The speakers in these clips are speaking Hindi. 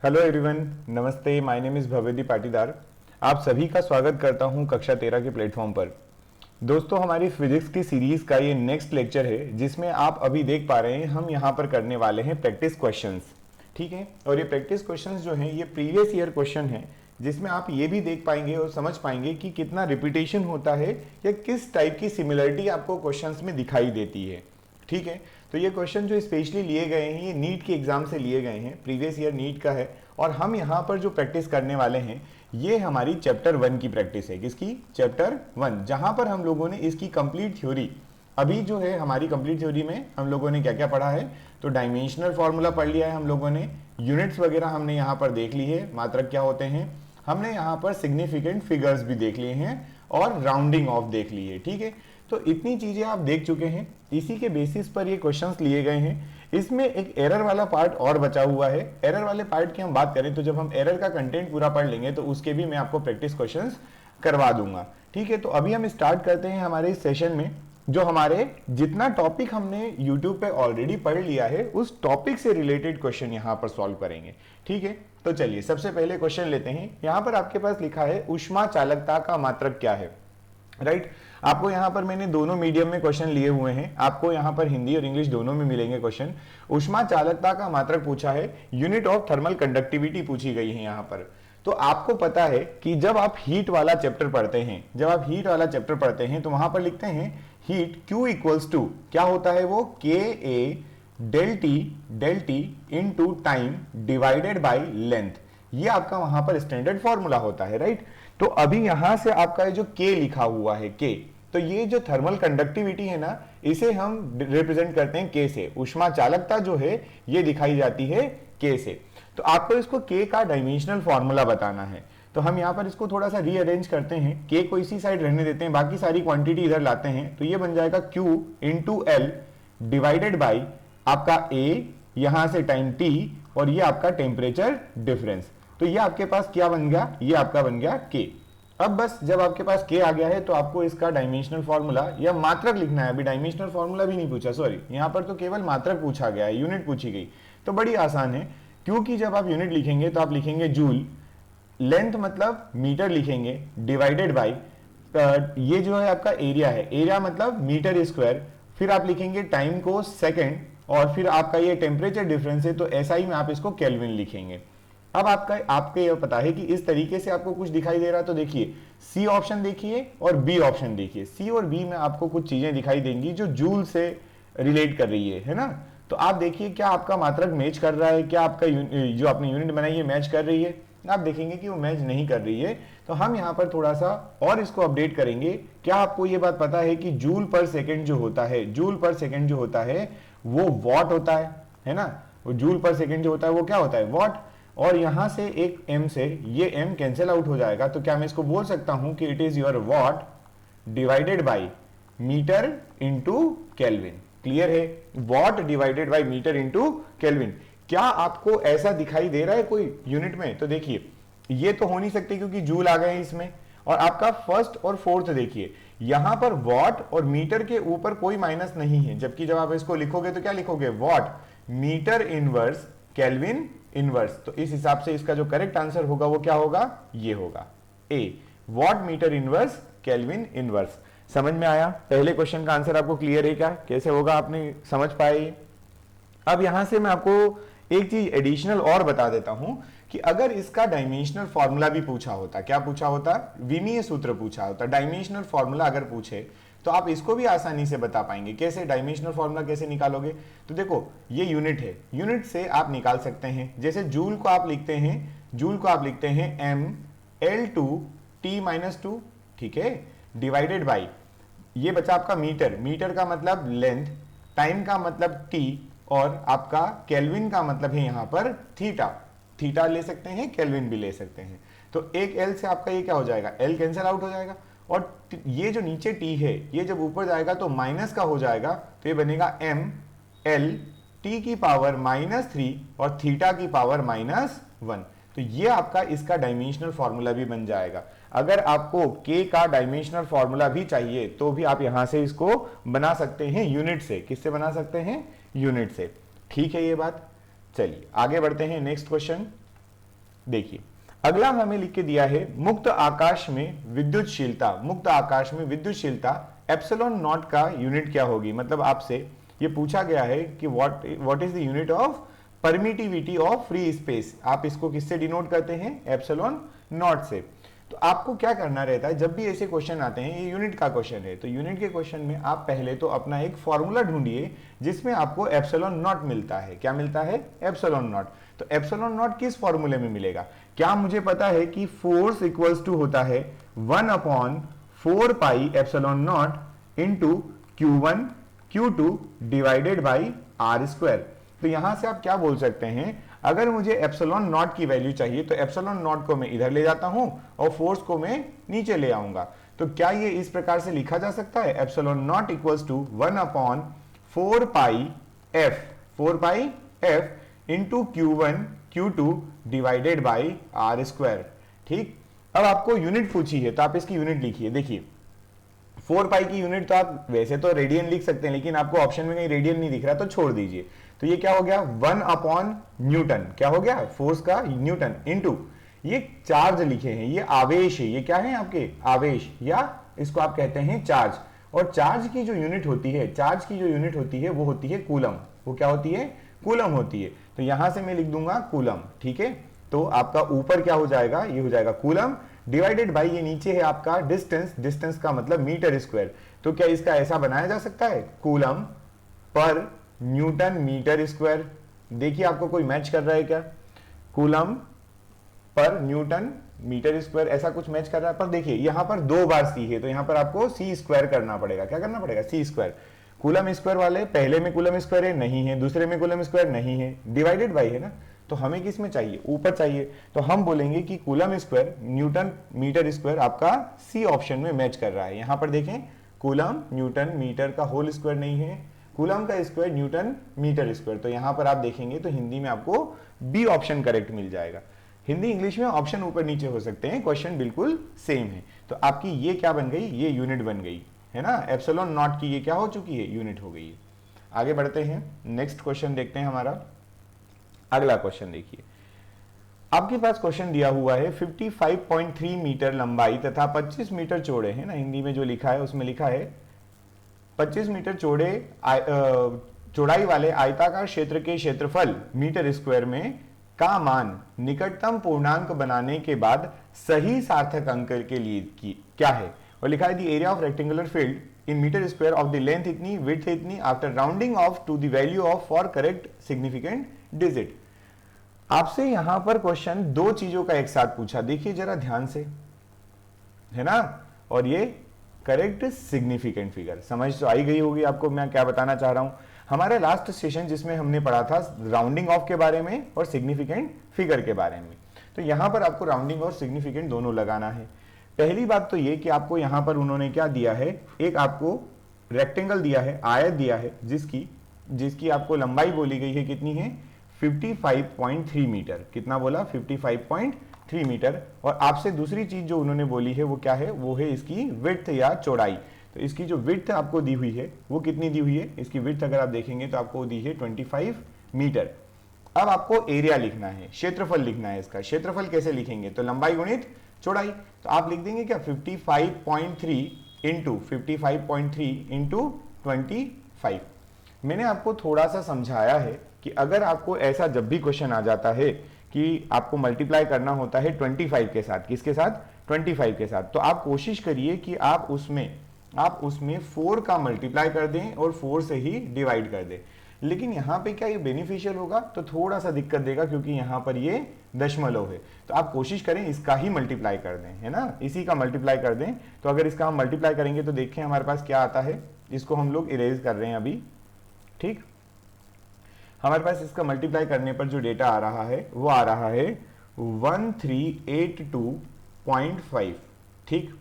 हेलो एवरीवन, नमस्ते। My name is Bhavedi Patidar. आप सभी का स्वागत करता हूं कक्षा 13 के प्लेटफॉर्म पर। दोस्तों, हमारी फिजिक्स की सीरीज का ये नेक्स्ट लेक्चर है जिसमें आप अभी देख पा रहे हैं हम यहां पर करने वाले हैं प्रैक्टिस क्वेश्चंस। ठीक है, और ये प्रैक्टिस क्वेश्चंस जो हैं ये प्रीवियस ईयर क्वेश्चन हैं जिसमें आप ये भी देख पाएंगे और समझ पाएंगे कि कितना रिपीटेशन होता है या किस टाइप की सिमिलरिटी आपको क्वेश्चंस में दिखाई देती है। ठीक है, तो ये क्वेश्चन जो स्पेशली लिए गए हैं ये नीट के एग्जाम से लिए गए हैं, प्रीवियस ईयर नीट का है। और हम यहाँ पर जो प्रैक्टिस करने वाले हैं ये हमारी चैप्टर 1 की प्रैक्टिस है। किसकी? चैप्टर 1, जहां पर हम लोगों ने इसकी कंप्लीट थ्योरी अभी जो है हमारी कंप्लीट थ्योरी में हम लोगों ने क्या क्या पढ़ा है। तो डायमेंशनल फॉर्मूला पढ़ लिया है हम लोगों ने, यूनिट्स वगैरह हमने यहाँ पर देख ली है, मात्रक क्या होते हैं, हमने यहाँ पर सिग्निफिकेंट फिगर्स भी देख लिए हैं और राउंडिंग ऑफ देख ली है। ठीक है, तो इतनी चीजें आप देख चुके हैं, इसी के बेसिस पर ये क्वेश्चंस लिए गए हैं। इसमें एक एरर वाला पार्ट और बचा हुआ है। एरर वाले पार्ट की हम बात करें तो जब हम एरर का कंटेंट पूरा पढ़ लेंगे तो उसके भी मैं आपको प्रैक्टिस क्वेश्चंस करवा दूंगा। ठीक है, तो अभी हम स्टार्ट करते हैं हमारे इस सेशन में। जो हमारे जितना टॉपिक हमने YouTube पे ऑलरेडी पढ़ लिया है उस टॉपिक से रिलेटेड क्वेश्चन यहाँ पर सॉल्व करेंगे। ठीक है, तो चलिए सबसे पहले क्वेश्चन लेते हैं। यहाँ पर आपके पास लिखा है ऊष्मा चालकता का मात्रक क्या है। राइट, आपको यहाँ पर मैंने दोनों मीडियम में क्वेश्चन लिए हुए हैं, आपको यहाँ पर हिंदी और इंग्लिश दोनों में मिलेंगे क्वेश्चन। ऊष्मा चालकता का मात्रक पूछा है, यूनिट ऑफ थर्मल कंडक्टिविटी पूछी गई है यहाँ पर। तो आपको पता है कि जब आप हीट वाला चैप्टर पढ़ते हैं तो वहां पर लिखते हैं हीट Q इक्वल्स टू क्या होता है वो Ka del T into time divided by length. ये आपका वहां पर स्टैंडर्ड फॉर्मूला होता है। राइट, तो अभी यहां से आपका जो K लिखा हुआ है K, तो ये जो थर्मल कंडक्टिविटी है ना इसे हम रिप्रेजेंट करते हैं K से। ऊष्मा चालकता जो है ये दिखाई जाती है K से। तो आपको इसको K का डायमेंशनल फॉर्मूला बताना है। तो हम यहाँ पर इसको थोड़ा सा रीअरेंज करते हैं, K को इसी साइड रहने देते हैं, बाकी सारी क्वांटिटी इधर लाते हैं। तो ये बन जाएगा Q into L divided by आपका A, यहां से टाइम T, और ये आपका टेम्परेचर डिफरेंस। तो ये आपके पास क्या बन गया, ये आपका बन गया K। अब बस जब आपके पास K आ गया है तो आपको इसका डायमेंशनल फॉर्मूला या मात्रक लिखना है। अभी डायमेंशनल फॉर्मूला भी नहीं पूछा, सॉरी, यहाँ पर तो केवल मात्रक पूछा गया है, यूनिट पूछी गई। तो बड़ी आसान है, क्योंकि जब आप यूनिट लिखेंगे तो आप लिखेंगे जूल, लेंथ मतलब मीटर लिखेंगे, डिवाइडेड बाई ये जो है आपका एरिया है, एरिया मतलब मीटर स्क्वायर, फिर आप लिखेंगे टाइम को सेकेंड, और फिर आपका ये टेम्परेचर डिफरेंस है तो एसआई में आप इसको केल्विन लिखेंगे। अब आपको ये पता है कि इस तरीके से आपको कुछ दिखाई दे रहा है, तो देखिए सी ऑप्शन देखिए और बी ऑप्शन देखिए। सी और बी में आपको कुछ चीजें दिखाई देंगी जो जूल से रिलेट कर रही है ना। तो आप देखिए क्या आपका मात्रक मैच कर रहा है, क्या आपका जो आपने यूनिट बनाई है मैच कर रही है। आप देखेंगे कि वो मैच नहीं कर रही है, तो हम यहाँ पर थोड़ा सा और इसको अपडेट करेंगे। क्या आपको ये बात पता है कि जूल पर सेकेंड जो होता है, जूल पर सेकेंड जो होता है वो वॉट होता है ना। वो जूल पर सेकेंड जो होता है वो क्या होता है, वॉट। और यहां से एक m से ये m कैंसिल आउट हो जाएगा, तो क्या मैं इसको बोल सकता हूं कि it is your watt divided by metre into kelvin. Clear है, watt divided by metre into kelvin. क्या आपको ऐसा दिखाई दे रहा है कोई यूनिट में? तो देखिए ये तो हो नहीं सकते क्योंकि जूल आ गए हैं इसमें। और आपका फर्स्ट और फोर्थ देखिए, यहां पर वॉट और मीटर के ऊपर कोई माइनस नहीं है, जबकि जब आप इसको लिखोगे तो क्या लिखोगे, what metre inverse kelvin inverse. तो इस हिसाब से इसका जो करेक्ट आंसर होगा वो क्या होगा, ये होगा a, watt metre inverse kelvin inverse. समझ में आया? पहले क्वेश्चन का आंसर आपको क्लियर है क्या, कैसे होगा आपने समझ पाए? अब यहां से मैं आपको एक चीज एडिशनल और बता देता हूं कि अगर इसका डायमेंशनल फॉर्मूला भी पूछा होता, क्या पूछा होता, विमीय सूत्र पूछा होता, डायमेंशनल फॉर्मूला अगर पूछे तो आप इसको भी आसानी से बता पाएंगे। कैसे डायमेंशनल फॉर्मूला कैसे निकालोगे? तो देखो ये यूनिट है, यूनिट से आप निकाल सकते हैं। जैसे जूल को आप लिखते हैं mL2T-2, ठीक है, डिवाइडेड बाई ये बचा आपका मीटर, मीटर का मतलब लेंथ, टाइम का मतलब T, और आपका केल्विन का मतलब है यहां पर थीटा। थीटा ले सकते हैं, केल्विन भी ले सकते हैं। तो एक L से आपका ये क्या हो जाएगा, L कैंसिल आउट हो जाएगा, और ये जो नीचे T है ये जब ऊपर जाएगा तो माइनस का हो जाएगा, तो ये बनेगा mL T की पावर -3 और थीटा की पावर -1। तो ये आपका इसका डायमेंशनल फॉर्मूला भी बन जाएगा। अगर आपको K का डायमेंशनल फॉर्मूला भी चाहिए तो भी आप यहां से इसको बना सकते हैं यूनिट से। किससे बना सकते हैं, यूनिट से। ठीक है ये बात। चलिए आगे बढ़ते हैं नेक्स्ट क्वेश्चन। देखिए अगला हमें लिख के दिया है मुक्त आकाश में विद्युतशीलता, मुक्त आकाश में विद्युतशीलता एप्सिलॉन नॉट का यूनिट क्या होगी। मतलब आपसे ये पूछा गया है कि what is the unit of permittivity of free space. आप इसको किससे डिनोट करते हैं, एप्सिलॉन नॉट से। तो आपको क्या करना रहता है, जब भी ऐसे क्वेश्चन आते हैं, ये यूनिट का क्वेश्चन है, तो यूनिट के क्वेश्चन में आप पहले तो अपना एक फॉर्मूला ढूंढिए जिसमें आपको एप्सिलॉन नॉट मिलता है। क्या मिलता है, एप्सिलॉन नॉट। तो एप्सिलॉन नॉट किस फॉर्मूले में मिलेगा, क्या मुझे पता है कि फोर्स इक्वल्स टू होता है 1/4 pi epsilon naught into Q1 Q2 divided by R square. तो यहां से आप क्या बोल सकते हैं, अगर मुझे एप्सिलॉन नॉट की वैल्यू चाहिए तो एप्सिलॉन नॉट को मैं इधर ले जाता हूं और फोर्स को मैं नीचे ले आऊंगा। तो क्या ये इस प्रकार से लिखा जा सकता है, epsilon naught equals to 1/4 pi F, 4 pi F into Q1 Q2 divided by R square. ठीक, अब आपको यूनिट पूछी है तो आप इसकी यूनिट लिखिए। देखिए 4 पाई की यूनिट तो आप वैसे तो रेडियन लिख सकते हैं, लेकिन आपको ऑप्शन में कहीं रेडियन नहीं दिख रहा तो छोड़ दीजिए। तो ये क्या हो गया, 1/न्यूटन, क्या हो गया, फोर्स का न्यूटन इंटू ये चार्ज लिखे हैं, ये आवेश है, ये क्या है आपके आवेश, या इसको आप कहते हैं चार्ज। और चार्ज की जो यूनिट होती है, चार्ज की जो यूनिट होती है वो होती है कूलम। वो क्या होती है, कूलम होती है। तो यहां से मैं लिख दूंगा कूलम। ठीक है, तो आपका ऊपर क्या हो जाएगा, ये हो जाएगा कूलम डिवाइडेड बाई ये नीचे है आपका डिस्टेंस, डिस्टेंस का मतलब मीटर स्क्वायर। तो क्या इसका ऐसा बनाया जा सकता है, coulomb per Newton metre square. देखिए आपको कोई मैच कर रहा है क्या, coulomb per Newton metre square, ऐसा कुछ मैच कर रहा है। पर देखिए यहां पर 2 बार सी है तो यहां पर आपको सी स्क्वायर करना पड़ेगा। क्या करना पड़ेगा, सी स्क्वायर। कूलम स्क्वायर वाले पहले में कूलम स्क्वायर है, नहीं है, दूसरे में कूलम स्क्वायर नहीं है, डिवाइडेड बाई है ना, तो हमें किस में चाहिए, ऊपर चाहिए। तो हम बोलेंगे कि coulomb square newton metre square आपका सी ऑप्शन में मैच कर रहा है। यहां पर देखें कूलम न्यूटन मीटर का होल स्क्वायर नहीं है, कूलम का स्क्वायर न्यूटन मीटर स्क्वायर। तो यहां पर आप देखेंगे तो हिंदी में आपको बी ऑप्शन करेक्ट मिल जाएगा। हिंदी इंग्लिश में ऑप्शन ऊपर नीचे हो सकते हैं, क्वेश्चन बिल्कुल सेम है। तो आपकी ये क्या बन गई, ये यूनिट बन गई है ना, एप्सिलॉन नॉट की ये क्या हो चुकी है, यूनिट हो गई है। आगे बढ़ते हैं, नेक्स्ट क्वेश्चन देखते हैं हमारा। अगला क्वेश्चन देखिए, आपके पास क्वेश्चन दिया हुआ है 55.3 मीटर लंबाई तथा 25 मीटर चौड़े, है ना, हिंदी में जो लिखा है उसमें लिखा है 25 मीटर चौड़ाई वाले आयताकार क्षेत्र के क्षेत्रफल मीटर स्क्वायर में का मान निकटतम पूर्णांक बनाने के बाद सही सार्थक अंक के लिए क्या है। और लिखा है the area of rectangular field in metre square of the length इतनी, विड्थ इतनी, after rounding off to the value of four correct significant digit. आपसे यहां पर क्वेश्चन 2 चीजों का एक साथ पूछा, देखिए जरा ध्यान से, है ना, और ये करेक्ट सिग्निफिकेंट फिगर, समझ तो आई गई होगी आपको मैं क्या बताना चाह रहा हूं। हमारे लास्ट सेशन जिसमें हमने पढ़ा था राउंडिंग ऑफ के बारे में और सिग्निफिकेंट फिगर के बारे में, तो यहां पर आपको राउंडिंग और सिग्निफिकेंट दोनों लगाना है। पहली बात तो ये कि आपको यहां पर उन्होंने क्या दिया है, एक आपको रेक्टेंगल दिया है, आयत दिया है, जिसकी आपको लंबाई बोली गई है कितनी है, 55.3 मीटर। कितना बोला, 55.3 मीटर। और आपसे दूसरी चीज जो उन्होंने बोली है वो क्या है, वो है इसकी विड्थ या चौड़ाई। तो इसकी जो विड्थ आपको दी हुई है वो कितनी दी हुई है, इसकी विड्थ अगर आप देखेंगे तो आपको दी है 25 मीटर। अब आपको एरिया लिखना है, क्षेत्रफल लिखना है इसका। क्षेत्रफल कैसे लिखेंगे, तो लंबाई गुणित चौड़ाई। तो आप लिख देंगे क्या, 55.3 इंटू 55.3 इंटू 25। मैंने आपको थोड़ा सा समझाया है कि अगर आपको ऐसा जब भी क्वेश्चन आ जाता है कि आपको मल्टीप्लाई करना होता है 25 के साथ, किसके साथ, 25 के साथ, तो आप कोशिश करिए कि आप उसमें 4 का मल्टीप्लाई कर दें और 4 से ही डिवाइड कर दें। लेकिन यहाँ पे क्या ये बेनिफिशियल होगा, तो थोड़ा सा दिक्कत देगा क्योंकि यहाँ पर ये दशमलव है। तो आप कोशिश करें इसका ही मल्टीप्लाई कर दें, है ना, इसी का मल्टीप्लाई कर दें। तो अगर इसका हम मल्टीप्लाई करेंगे तो देखें हमारे पास क्या आता है, इसको हम लोग इरेज कर रहे हैं अभी। ठीक, हमारे पास इसका मल्टीप्लाई करने पर जो डेटा आ रहा है वो आ रहा है 1382.5। ठीक,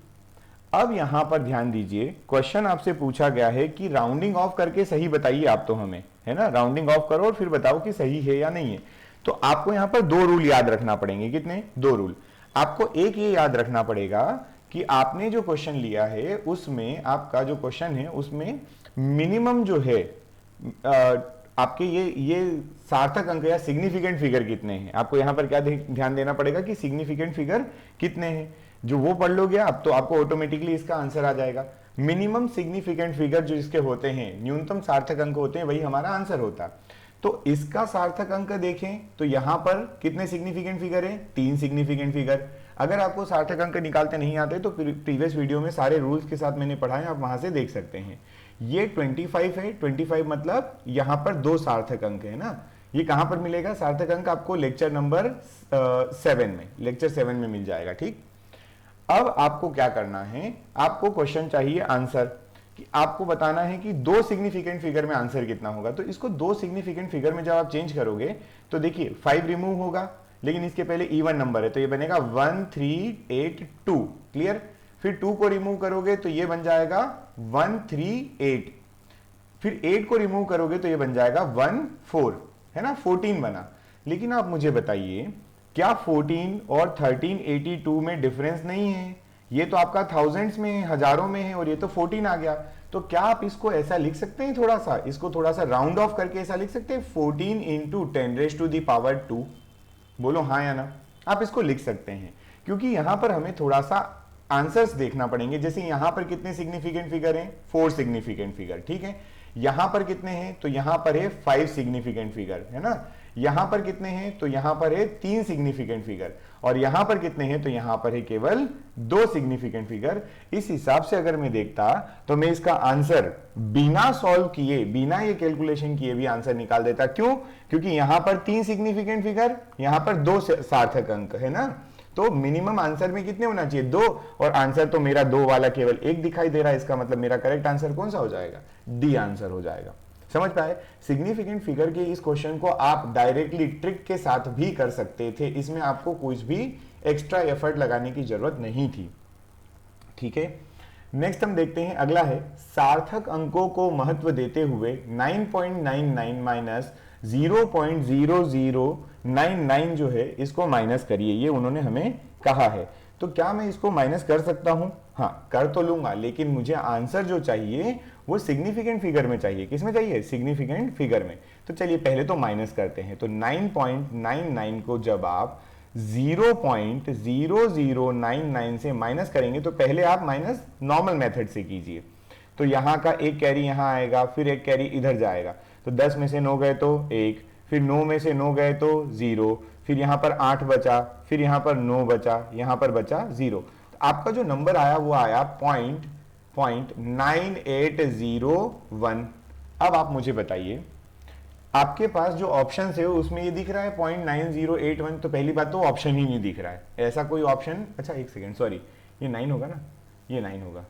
अब यहां पर ध्यान दीजिए, क्वेश्चन आपसे पूछा गया है कि राउंडिंग ऑफ करके सही बताइए आप, तो हमें, है ना, राउंडिंग ऑफ करो और फिर बताओ कि सही है या नहीं है। तो आपको यहां पर 2 रूल याद रखना पड़ेंगे। कितने, 2 रूल। आपको एक ये याद रखना पड़ेगा कि आपने जो क्वेश्चन लिया है उसमें, आपका जो क्वेश्चन है उसमें मिनिमम जो है आपके ये सार्थक अंक या सिग्निफिकेंट फिगर कितने हैं, आपको यहाँ पर क्या ध्यान देना पड़ेगा कि सिग्निफिकेंट फिगर कितने हैं, जो वो पढ़ लोगे आप तो आपको ऑटोमेटिकली इसका आंसर आ जाएगा। मिनिमम सिग्निफिकेंट फिगर जो इसके होते हैं, न्यूनतम सार्थक अंक होते हैं, वही हमारा आंसर होता। तो इसका सार्थक अंक देखें तो यहां पर कितने सिग्निफिकेंट फिगर है, 3 सिग्निफिकेंट फिगर। अगर आपको सार्थक अंक निकालते नहीं आते तो प्रीवियस वीडियो में सारे रूल्स के साथ मैंने पढ़ाए, आप वहां से देख सकते हैं। ये 25 है, 25 मतलब यहां पर 2 सार्थक अंक है ना। ये कहां पर मिलेगा सार्थक अंक, आपको लेक्चर नंबर 7 में, लेक्चर 7 में मिल जाएगा। ठीक, अब आपको क्या करना है, आपको क्वेश्चन चाहिए आंसर, कि आपको बताना है कि 2 सिग्निफिकेंट फिगर में आंसर कितना होगा। तो इसको 2 सिग्निफिकेंट फिगर में जब आप चेंज करोगे तो देखिए 5 रिमूव होगा, लेकिन इसके पहले इवन नंबर है तो ये बनेगा 1382। क्लियर, फिर 2 को रिमूव करोगे तो ये बन जाएगा 138, फिर 8 को रिमूव करोगे तो ये बन जाएगा 14, है ना, 14 बना। लेकिन आप मुझे बताइए क्या 14 और 1382 में डिफरेंस नहीं है? ये तो आपका थाउजेंड्स में है, हजारों में है, और ये तो 14 आ गया। तो क्या आप इसको ऐसा लिख सकते हैं, थोड़ा सा इसको थोड़ा सा राउंड ऑफ करके ऐसा लिख सकते हैं 14 इंटू 10⁻²। बोलो हाँ या ना, आप इसको लिख सकते हैं, क्योंकि यहां पर हमें थोड़ा सा आंसर्स देखना पड़ेंगे। जैसे यहां पर कितने सिग्निफिकेंट फिगर हैं, 4 सिग्निफिकेंट फिगर, ठीक है। यहां पर कितने हैं, तो यहां पर है 5 सिग्निफिकेंट फिगर, है ना। यहां पर कितने हैं, तो यहां पर है 3 सिग्निफिकेंट फिगर, और यहां पर कितने हैं, तो यहां पर है केवल 2 सिग्निफिकेंट फिगर। इस हिसाब से अगर मैं देखता तो मैं इसका आंसर बिना सॉल्व किए, बिना ये कैलकुलेशन किए भी आंसर निकाल देता। क्यों? क्योंकि यहां पर 3 सिग्निफिकेंट फिगर, यहां पर 2 सार्थक अंक, है ना। तो मिनिमम आंसर में कितने होना चाहिए, 2, और आंसर तो मेरा 2 वाला केवल 1 दिखाई दे रहा है। इसका मतलब मेरा करेक्ट आंसर कौन सा हो जाएगा, डी आंसर हो जाएगा। समझ पाए? सिग्निफिकेंट फिगर के इस क्वेश्चन को आप डायरेक्टली ट्रिक के साथ भी कर सकते थे, इसमें आपको कुछ भी एक्स्ट्रा एफर्ट लगाने की जरूरत नहीं थी। ठीक है, नेक्स्ट हम देखते हैं, अगला है सार्थक अंकों को महत्व देते हुए 9.99 माइनस 0.0099 जो है इसको माइनस करिए, ये उन्होंने हमें कहा है। तो क्या मैं इसको माइनस कर सकता हूं? हाँ, कर तो लूंगा, लेकिन मुझे आंसर जो चाहिए वो सिग्निफिकेंट फिगर में चाहिए। किस में चाहिए? सिग्निफिकेंट फिगर में। तो चलिए पहले तो माइनस करते हैं। तो 9.99 को जब आप 0.0099 से माइनस करेंगे तो पहले आप माइनस नॉर्मल मेथड से कीजिए। तो यहां का एक कैरी यहां आएगा, फिर एक कैरी इधर जाएगा, तो 10 में से 9 गए तो 1, फिर 9 में से 9 गए तो 0, फिर यहां पर 8 बचा, फिर यहां पर 9 बचा, यहां पर बचा 0। तो आपका जो नंबर आया वो आया 0.9801। अब आप मुझे बताइए, आपके पास जो ऑप्शन है उसमें ये दिख रहा है 0.9081। तो पहली बात तो ऑप्शन ही नहीं दिख रहा है, ऐसा कोई ऑप्शन, अच्छा एक सेकेंड, सॉरी, ये 9 होगा ना, ये 9 होगा।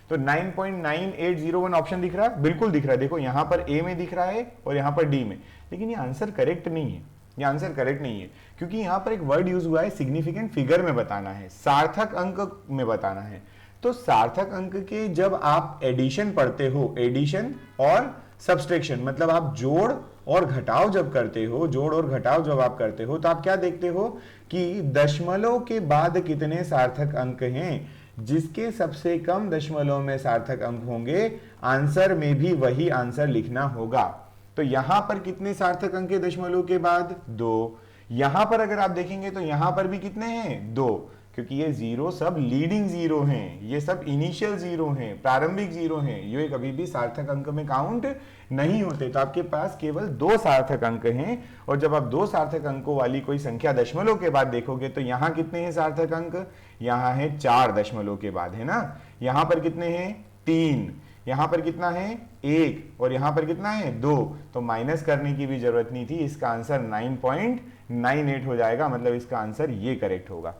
तो 9.9801 ऑप्शन दिख रहा है, बिल्कुल दिख रहा है। देखो यहां पर ए में दिख रहा है और यहां पर डी में, लेकिन ये आंसर करेक्ट नहीं है। ये आंसर करेक्ट नहीं है क्योंकि यहां पर एक वर्ड यूज हुआ है सिग्निफिकेंट फिगर में बताना है, सार्थक अंक में बताना है। तो सार्थक अंक के जब आप एडिशन पढ़ते हो, एडिशन और सब्सट्रैक्शन, मतलब आप जोड़ और घटाव जब करते हो, जोड़ और घटाव जब आप करते हो, तो आप क्या देखते हो कि दशमलव के बाद कितने सार्थक अंक हैं, जिसके सबसे कम दशमलव में सार्थक अंक होंगे, आंसर में भी वही आंसर लिखना होगा। तो यहां पर कितने सार्थक अंक है दशमलव के बाद? 2। यहां पर अगर आप देखेंगे तो यहां पर भी कितने हैं? 2, क्योंकि ये जीरो सब लीडिंग जीरो हैं, ये सब इनिशियल जीरो हैं, प्रारंभिक जीरो हैं, ये कभी भी सार्थक अंक में काउंट नहीं होते। तो आपके पास केवल 2 सार्थक अंक हैं, और जब आप 2 सार्थक अंकों वाली कोई संख्या दशमलव के बाद देखोगे तो यहां कितने हैं सार्थक अंक? यहां है 4 दशमलव के बाद, है ना। यहां पर कितने हैं? 3। यहां पर कितना है? 1, और यहां पर कितना है? 2। तो माइनस करने की भी जरूरत नहीं थी, इसका आंसर 9.98 हो जाएगा, मतलब इसका आंसर ये करेक्ट होगा।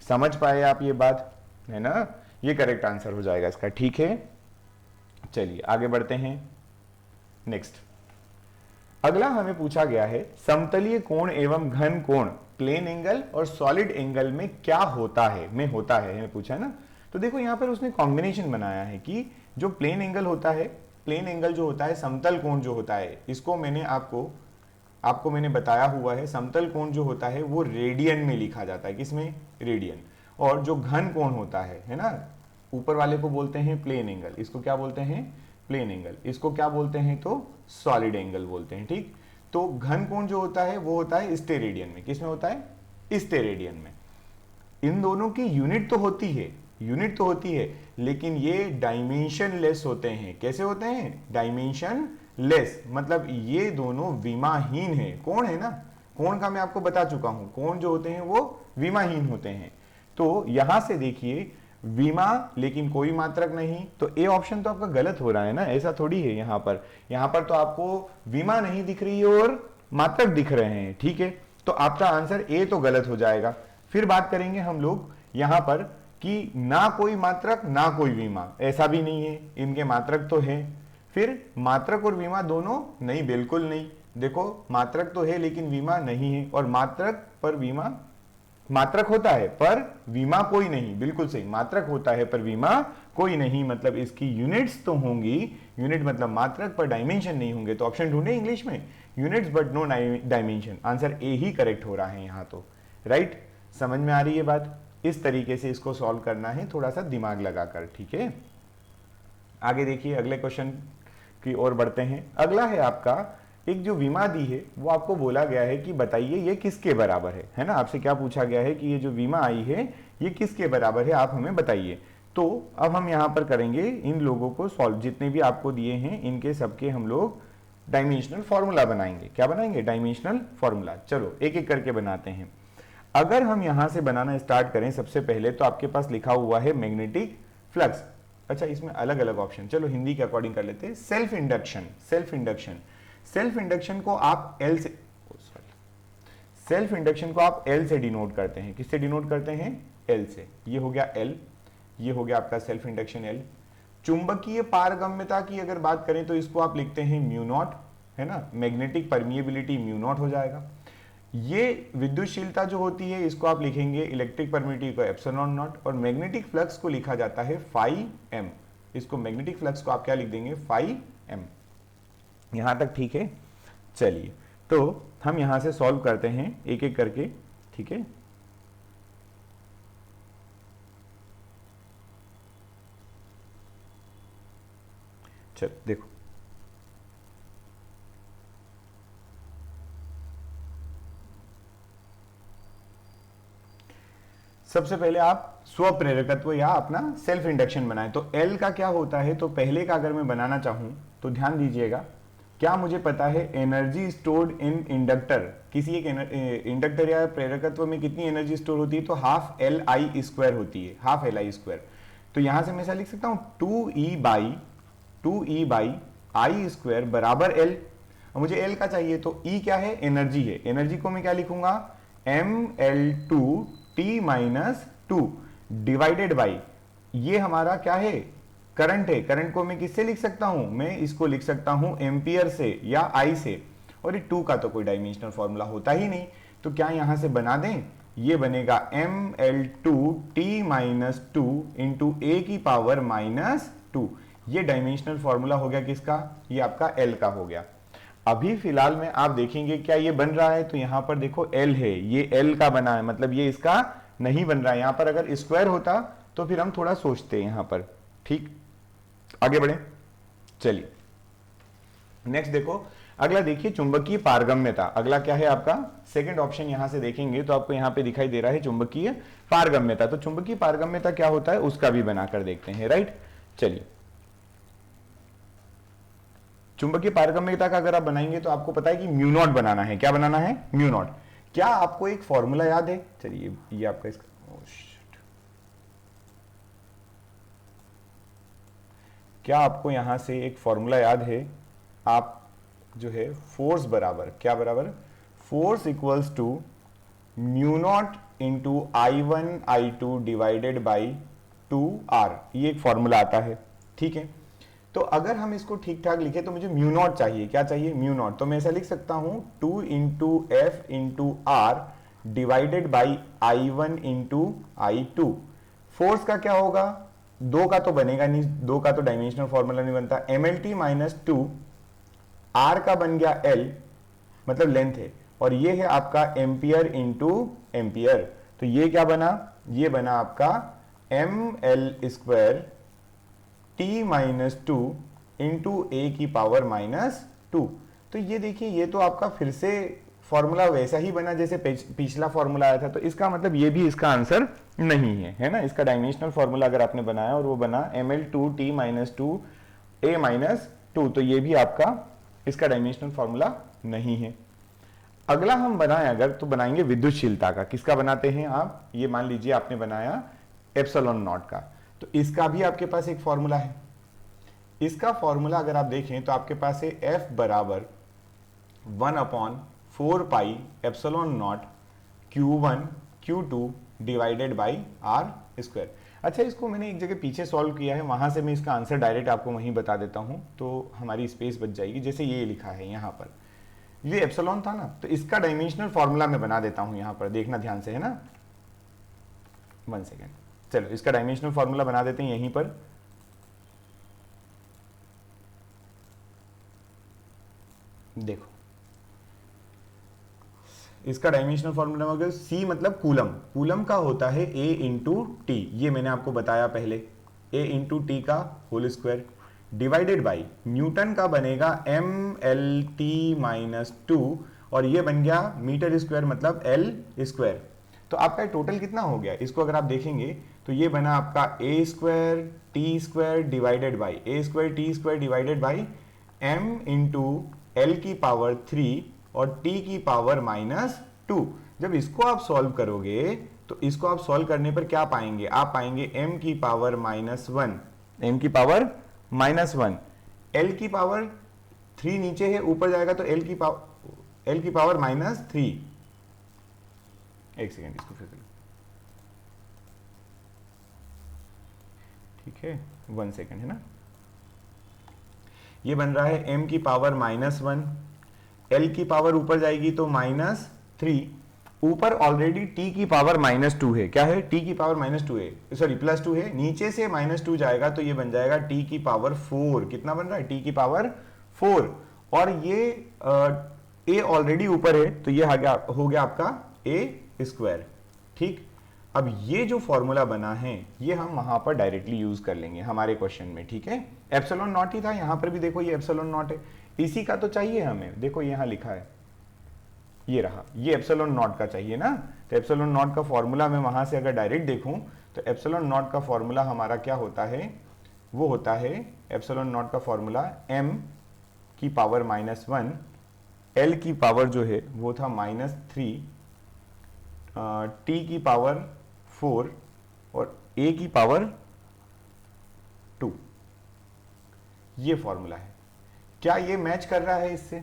समझ पाए आप ये बात, है ना, ये करेक्ट आंसर हो जाएगा इसका। ठीक है, चलिए आगे बढ़ते हैं। नेक्स्ट, अगला हमें पूछा गया है समतलीय कोण एवं घन कोण, प्लेन एंगल और सॉलिड एंगल में क्या होता है, में होता है, हमें पूछा ना। तो देखो यहां पर उसने कॉम्बिनेशन बनाया है कि जो प्लेन एंगल होता है, प्लेन एंगल जो होता है, समतल कोण जो होता है, इसको मैंने आपको मैंने बताया हुआ है, समतल कोण जो होता है वो रेडियन में लिखा जाता है। किसमें? रेडियन। और जो घन कोण होता है ना, ऊपर वाले को बोलते हैं प्लेन एंगल, इसको क्या बोलते हैं? प्लेन एंगल, इसको क्या बोलते हैं तो सॉलिड एंगल बोलते हैं, ठीक। तो घन कोण जो होता है वो होता है स्टेरेडियन में, किसमें होता है स्टेरेडियन में। इन दोनों की यूनिट तो होती है, यूनिट तो होती है, लेकिन ये डायमेंशन लेस होते हैं। कैसे होते हैं, डायमेंशन लेस, मतलब ये दोनों विमाहीन है। कोण है ना, कोण का मैं आपको बता चुका हूं, कोण जो होते हैं वो विमाहीन होते हैं। तो यहां से देखिए विमा लेकिन कोई मात्रक नहीं, तो ए ऑप्शन तो आपका गलत हो रहा है ना, ऐसा थोड़ी है। यहां पर तो आपको विमा नहीं दिख रही है और मात्रक दिख रहे हैं, ठीक है। तो आपका आंसर ए तो गलत हो जाएगा। फिर बात करेंगे हम लोग यहां पर कि ना कोई मात्रक ना कोई विमा, ऐसा भी नहीं है, इनके मात्रक तो है। फिर मात्रक और विमा दोनों नहीं, बिल्कुल नहीं। देखो मात्रक तो है लेकिन विमा नहीं है, और मात्रक पर विमा, मात्रक होता है पर विमा कोई नहीं, बिल्कुल सही, मात्रक होता है पर विमा कोई नहीं, मतलब इसकी यूनिट्स तो होंगी, यूनिट मतलब मात्रक पर डायमेंशन नहीं होंगे। तो ऑप्शन ढूंढे इंग्लिश में, units but no dimension, answer A ही करेक्ट हो रहा है यहां तो, राइट। समझ में आ रही है बात, इस तरीके से इसको सॉल्व करना है थोड़ा सा दिमाग लगाकर, ठीक है। आगे देखिए अगले क्वेश्चन की ओर बढ़ते हैं। अगला है आपका, एक जो विमा दी है वो आपको बोला गया है कि बताइए ये किसके बराबर है ना। आपसे क्या पूछा गया है कि ये जो विमा आई है ये किसके बराबर है, आप हमें बताइए। तो अब हम यहां पर करेंगे इन लोगों को सॉल्व, जितने भी आपको दिए हैं इनके सबके हम लोग डायमेंशनल फॉर्मूला बनाएंगे। क्या बनाएंगे, डायमेंशनल फॉर्मूला। चलो एक एक करके बनाते हैं। अगर हम यहां से बनाना स्टार्ट करें, सबसे पहले तो आपके पास लिखा हुआ है मैग्नेटिक फ्लक्स। अच्छा इसमें अलग अलग ऑप्शन, चलो हिंदी के अकॉर्डिंग कर लेते हैं। Self induction, self induction, self induction को आप एल से, सेल्फ इंडक्शन को आप एल से डिनोट करते हैं। किससे डिनोट करते हैं, एल से। ये हो गया एल, ये हो गया आपका सेल्फ इंडक्शन एल। चुंबकीय पारगम्यता की अगर बात करें तो इसको आप लिखते हैं म्यू नॉट, है ना, मैग्नेटिक परमिएबिलिटी म्यू नॉट हो जाएगा। ये विद्युतशीलता जो होती है इसको आप लिखेंगे इलेक्ट्रिक परमिटिविटी को एप्सिलॉन नॉट, और मैग्नेटिक फ्लक्स को लिखा जाता है फाई एम। इसको मैग्नेटिक फ्लक्स को आप क्या लिख देंगे, फाई एम। यहां तक ठीक है। चलिए तो हम यहां से सॉल्व करते हैं एक एक करके, ठीक है। चल देखो, सबसे पहले आप स्वप्रेरकत्व या अपना सेल्फ इंडक्शन बनाएं। तो एल का क्या होता है, तो पहले का अगर मैं बनाना चाहूं तो ध्यान दीजिएगा, क्या मुझे पता है एनर्जी स्टोर्ड इन इंडक्टर, किसी एक इंडक्टर या प्रेरकत्व में कितनी एनर्जी स्टोर होती है, तो हाफ एल आई स्क्वायर होती है, हाफ एल आई स्क्वायर। तो यहां से मैं ऐसा लिख सकता हूं 2E बाई आई स्क्वायर बराबर एल। मुझे एल का चाहिए तो ई क्या है, एनर्जी है, एनर्जी को मैं क्या लिखूंगा, mL2T माइनस 2 डिवाइडेड बाई, ये हमारा क्या है, करंट है। करंट को मैं किससे लिख सकता हूं, मैं इसको लिख सकता हूं एम्पियर से या आई से, और ये 2 का तो कोई डायमेंशनल फॉर्मूला होता ही नहीं, तो क्या यहां से बना दें, ये बनेगा mL2T माइनस 2 इंटू ए की पावर माइनस 2। ये डायमेंशनल फॉर्मूला हो गया किसका, ये आपका एल का हो गया। अभी फिलहाल में आप देखेंगे क्या ये बन रहा है, तो यहां पर देखो एल है, ये एल का बना है, मतलब ये इसका नहीं बन रहा है। यहां पर अगर स्क्वायर होता तो फिर हम थोड़ा सोचते हैं यहां पर, ठीक। आगे बढ़े, चलिए नेक्स्ट देखो, अगला देखिए चुंबकीय पारगम्यता। अगला क्या है आपका, सेकंड ऑप्शन यहां से देखेंगे तो आपको यहां पे दिखाई दे रहा है चुंबकीय पारगम्यता। तो चुंबकीय पारगम्यता क्या होता है उसका भी बनाकर देखते हैं, राइट। चलिए चुंबकीय पारगम्यता का अगर आप बनाएंगे तो आपको पता है कि म्यू नॉट बनाना है। क्या बनाना है, म्यू नॉट। क्या आपको एक फॉर्मूला याद है, चलिए ये आपका इसका, क्या आपको यहां से एक फॉर्मूला याद है, आप जो है फोर्स बराबर, क्या बराबर, force equals to mu naught into I1I2 divided by 2R, ये एक फॉर्मूला आता है, ठीक है। तो अगर हम इसको ठीक ठाक लिखे तो मुझे म्यू नॉट चाहिए, क्या चाहिए, म्यू नॉट। तो मैं ऐसा लिख सकता हूं 2 into F into R divided by I1 into I2। Force का क्या होगा, 2 का तो बनेगा नहीं, 2 का तो डायमेंशनल फॉर्मूला नहीं बनता, MLT माइनस 2, आर का बन गया L, मतलब लेंथ है, और ये है आपका एम्पियर इंटू एम्पियर। तो ये क्या बना, ये बना आपका ML square T minus 2 into A की पावर -2। तो ये देखिए, ये तो आपका फिर से फॉर्मूला वैसा ही बना जैसे पिछला फॉर्मूला आया था, तो इसका मतलब ये भी इसका आंसर नहीं है ना। इसका डायमेंशनल फॉर्मूला अगर आपने बनाया और वो बना ml2t - 2 a - 2, तो ये भी आपका इसका डायमेंशनल फॉर्मूला नहीं है। अगला हम बनाए अगर, तो बनाएंगे विद्युतशीलता का। किसका बनाते हैं आप, ये मान लीजिए आपने बनाया एप्सिलॉन नॉट का, तो इसका भी आपके पास एक फॉर्मूला है। इसका फॉर्मूला अगर आप देखें तो आपके पास है F बराबर 1/4 pi epsilon not Q1 Q2 divided by R square. अच्छा, इसको मैंने एक जगह पीछे सॉल्व किया है, वहां से मैं इसका आंसर डायरेक्ट आपको वहीं बता देता हूं, तो हमारी स्पेस बच जाएगी। जैसे ये लिखा है यहां पर, ये एप्सिलॉन था ना, तो इसका डायमेंशनल फॉर्मूला मैं बना देता हूं यहां पर, देखना ध्यान से, है ना। 1 सेकेंड, चलो इसका डायमेंशनल फॉर्मूला बना देते हैं यहीं पर। देखो, इसका डायमेंशनल फॉर्मूला होगा C मतलब कूलम। कूलम का होता है A इंटू टी, ये मैंने आपको बताया पहले, A इंटू टी का whole square divided by newton का बनेगा MLT-2, और ये बन गया मीटर स्क्वायर मतलब L स्क्वायर। तो आपका टोटल कितना हो गया, इसको अगर आप देखेंगे तो ये बना आपका A square T square divided by A square T square divided by M into L की पावर 3 और t की पावर -2। जब इसको आप सॉल्व करोगे तो इसको आप सॉल्व करने पर क्या पाएंगे, आप पाएंगे m की पावर -1, m की पावर -1, l की पावर 3 नीचे है, ऊपर जाएगा तो l की पावर -3। एक सेकेंड, इसको फिर ठीक है, 1 सेकेंड, है ना। ये बन रहा है m की पावर -1, L की पावर ऊपर जाएगी तो -3, ऊपर ऑलरेडी t की पावर -2 है। क्या है, t की पावर -2 है, सॉरी +2 है, नीचे से -2 जाएगा तो ये बन जाएगा t की पावर 4। कितना बन रहा है, t की पावर 4, और ये a ऑलरेडी ऊपर है तो ये हो गया आपका a स्क्वायर। ठीक, अब ये जो फॉर्मूला बना है ये हम वहां पर डायरेक्टली यूज कर लेंगे हमारे क्वेश्चन में। ठीक है, एप्सिलॉन नॉट ही था, यहां पर भी देखो ये एप्सिलॉन नॉट है, इसी का तो चाहिए हमें। देखो यहां लिखा है, ये रहा, ये एप्सिलॉन नॉट का चाहिए ना। तो एप्सिलॉन नॉट का फॉर्मूला मैं वहां से अगर डायरेक्ट देखूं तो एप्सिलॉन नॉट का फॉर्मूला हमारा क्या होता है, वो होता है एप्सिलॉन नॉट का फॉर्मूला m की पावर -1, l की पावर जो है वो था -3, t की पावर 4 और a की पावर 2। ये फॉर्मूला है। क्या ये मैच कर रहा है इससे,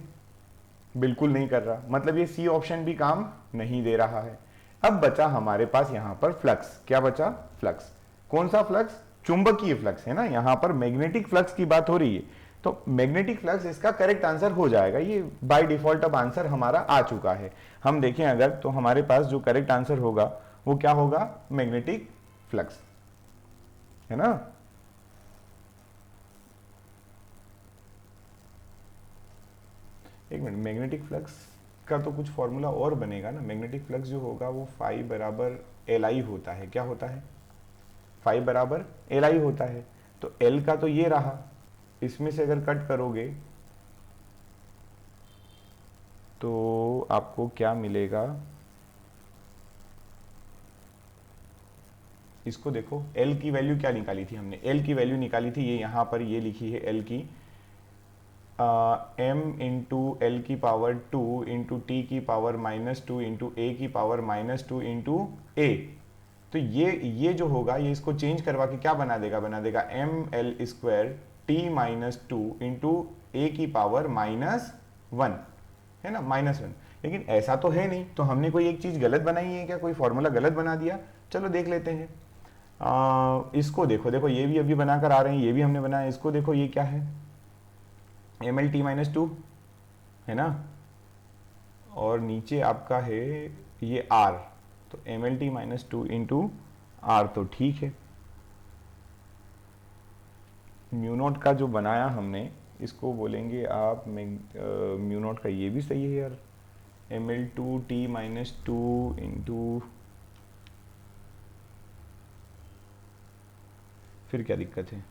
बिल्कुल नहीं कर रहा, मतलब ये सी ऑप्शन भी काम नहीं दे रहा है। अब बचा हमारे पास यहां पर फ्लक्स, क्या बचा, फ्लक्स। कौन सा फ्लक्स, चुंबकीय फ्लक्स, है ना। यहां पर मैग्नेटिक फ्लक्स की बात हो रही है, तो मैग्नेटिक फ्लक्स इसका करेक्ट आंसर हो जाएगा। ये बाय डिफॉल्ट अब आंसर हमारा आ चुका है। हम देखें अगर, तो हमारे पास जो करेक्ट आंसर होगा वो क्या होगा, मैग्नेटिक फ्लक्स, है ना। एक मिनट, मैग्नेटिक फ्लक्स का तो कुछ फॉर्मूला और बनेगा ना। मैग्नेटिक फ्लक्स जो होगा वो फाई बराबर एल आई होता है। क्या होता है, फाई बराबर एल आई होता है। तो एल का तो ये रहा, इसमें से अगर कट करोगे तो आपको क्या मिलेगा, इसको देखो, एल की वैल्यू क्या निकाली थी हमने, एल की वैल्यू निकाली थी ये यहां पर, ये लिखी है एल की m इंटू एल की पावर 2 इंटू टी की पावर -2 इंटू ए की पावर -2 इंटू ए। तो ये जो होगा, ये इसको चेंज करवा के क्या बना देगा, बना देगा ml square t -2 into A की पावर -1, है ना, -1। लेकिन ऐसा तो है नहीं, तो हमने कोई एक चीज गलत बनाई है क्या, कोई फॉर्मूला गलत बना दिया। चलो देख लेते हैं। इसको देखो, देखो ये भी अभी बनाकर आ रहे हैं, ये भी हमने बनाया। इसको देखो, ये क्या है, MLT-2, है ना, और नीचे आपका है ये R, तो MLT-2 इंटू R, तो ठीक है। म्यू नॉट का जो बनाया हमने, इसको बोलेंगे आप म्यू नॉट का, ये भी सही है यार, ML2T-2 इंटू, फिर क्या दिक्कत है,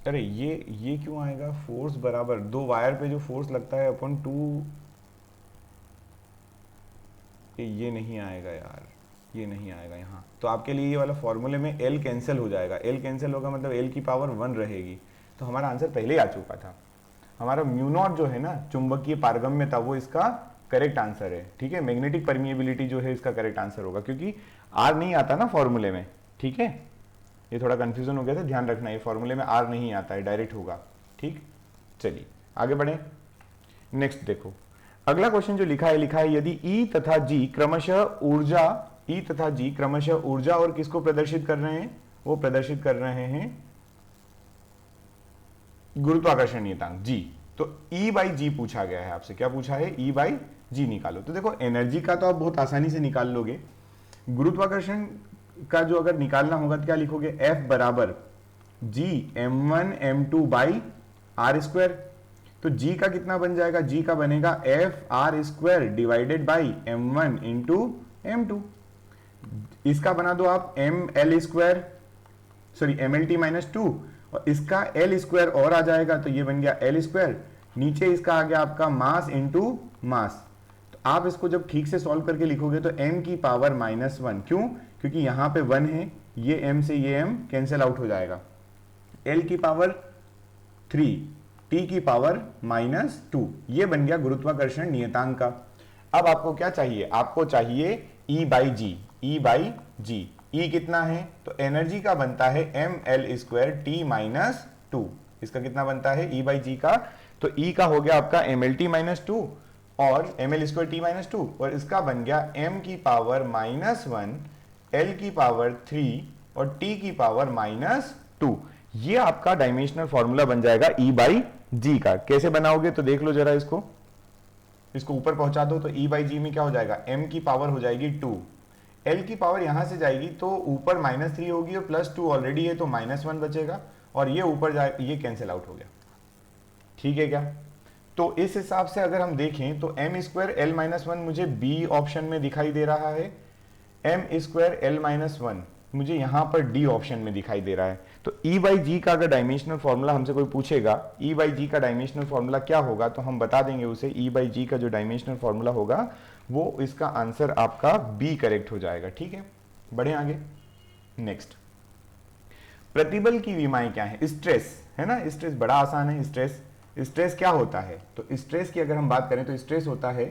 अरे ये क्यों आएगा, फोर्स बराबर दो वायर पे जो फोर्स लगता है अपन टू, ये नहीं आएगा यार, ये नहीं आएगा यहाँ। तो आपके लिए ये वाला फॉर्मूले में L कैंसिल हो जाएगा, L कैंसिल होगा मतलब L की पावर 1 रहेगी। तो हमारा आंसर पहले ही आ चुका था। हमारा म्यू नॉट जो है ना चुंबकीय पारगम्यता, वो इसका करेक्ट आंसर है। ठीक है, मैग्नेटिक परमिएबिलिटी जो है इसका करेक्ट आंसर होगा, क्योंकि R नहीं आता ना फॉर्मूले में। ठीक है, ये थोड़ा कंफ्यूजन हो गया था, ध्यान रखना, ये फॉर्मूले में R नहीं आता है, डायरेक्ट होगा। ठीक, चलिए आगे बढ़े। नेक्स्ट देखो, अगला क्वेश्चन जो लिखा है यदि E तथा G क्रमशः ऊर्जा, E तथा G क्रमशः ऊर्जा और किसको प्रदर्शित कर रहे हैं, वो प्रदर्शित कर रहे हैं गुरुत्वाकर्षण नियतांक G। तो E बाई जी पूछा गया है आपसे, क्या पूछा है, E बाई जी निकालो। तो देखो एनर्जी का तो आप बहुत आसानी से निकाल लोगे, गुरुत्वाकर्षण का जो अगर निकालना होगा तो क्या लिखोगे, F बराबर G m1 m2 by R square. तो G का कितना बन जाएगा, G का बनेगा F R square divided by m1 into m2। इसका बना दो आप M L square, sorry M L T minus two, और इसका एल स्क्वायर और आ जाएगा, तो ये बन गया एल स्क्वायर। नीचे इसका आ गया आपका मास इंटू मास। तो आप इसको जब ठीक से सॉल्व करके लिखोगे तो m की पावर -1, क्यों, क्योंकि यहां पे 1 है, ये m से ये m कैंसिल आउट हो जाएगा, l की पावर 3, t की पावर -2, ये बन गया गुरुत्वाकर्षण नियतांक का। अब आपको क्या चाहिए, आपको चाहिए E by G, E by G. E कितना है, तो एनर्जी का बनता है M L square T minus two. इसका कितना बनता है E बाई जी का, तो E का हो गया आपका M L T minus two और M L square T minus two, और इसका बन गया m की पावर -1, l की पावर 3 और t की पावर -2। ये आपका डायमेंशनल फॉर्मूला बन जाएगा E बाई जी का। कैसे बनाओगे तो देख लो जरा, इसको ऊपर पहुंचा दो तो E बाई जी में क्या हो जाएगा, m की पावर हो जाएगी 2, l की पावर यहां से जाएगी तो ऊपर -3 होगी और +2 ऑलरेडी है तो -1 बचेगा, और ये ऊपर जाए, ये कैंसिल आउट हो गया। ठीक है क्या, तो इस हिसाब से अगर हम देखें तो m स्क्वायर l -1 मुझे बी ऑप्शन में दिखाई दे रहा है, m स्क्वायर l -1 मुझे यहां पर डी ऑप्शन में दिखाई दे रहा है। तो E बाई जी का अगर डायमेंशनल फॉर्मूला हमसे कोई पूछेगा, E बाई जी का डायमेंशनल फॉर्मूला क्या होगा, तो हम बता देंगे उसे, E बाई जी का जो डायमेंशनल फॉर्मूला होगा वो इसका आंसर आपका बी करेक्ट हो जाएगा। ठीक है, बढ़े आगे। नेक्स्ट, प्रतिबल की विमाएं क्या है, स्ट्रेस है ना, स्ट्रेस बड़ा आसान है। स्ट्रेस क्या होता है, तो स्ट्रेस की अगर हम बात करें तो स्ट्रेस होता है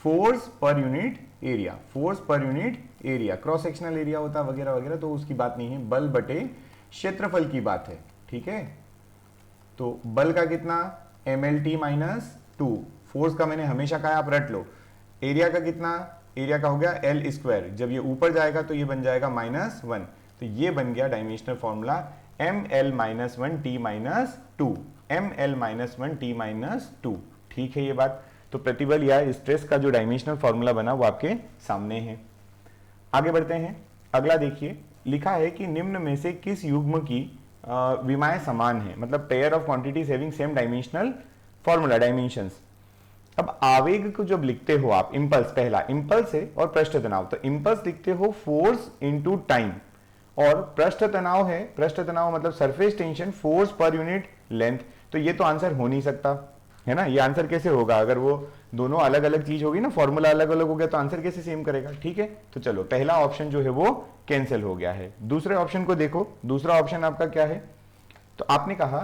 force per unit area, force per unit area, cross sectional area होता है वगैरह वगैरह, तो उसकी बात नहीं है, बल बटे क्षेत्रफल की बात है। ठीक है, तो बल का कितना, M L T minus two, force का मैंने हमेशा कहा आप रट लो, एरिया का कितना, एरिया का हो गया एल स्क्वायर, जब ये ऊपर जाएगा तो ये बन जाएगा -1, तो ये बन गया dimensional formula M L -1 T -2, M L -1 T -2। ठीक है ये बात, तो प्रतिबल या स्ट्रेस का जो डायमेंशनल फॉर्मूला बना वो आपके सामने है। आगे बढ़ते हैं, अगला देखिए, लिखा है कि निम्न में से किस युग्म की विमाएं समान है, मतलब pair of quantities having same dimensional formula, dimensions. अब आवेग को जब लिखते हो आप, इंपल्स, पहला इंपल्स है और पृष्ठ तनाव, तो इंपल्स लिखते हो फोर्स इनटू टाइम, और पृष्ठ तनाव है, पृष्ठ तनाव मतलब surface tension force per unit length. तो ये तो आंसर हो नहीं सकता है ना, ये आंसर कैसे होगा, अगर वो दोनों अलग अलग चीज होगी ना, फॉर्मूला अलग अलग हो गया तो आंसर कैसे सेम करेगा। ठीक है, तो चलो पहला ऑप्शन जो है वो कैंसिल हो गया है। दूसरे ऑप्शन को देखो, दूसरा ऑप्शन आपका क्या है, तो आपने कहा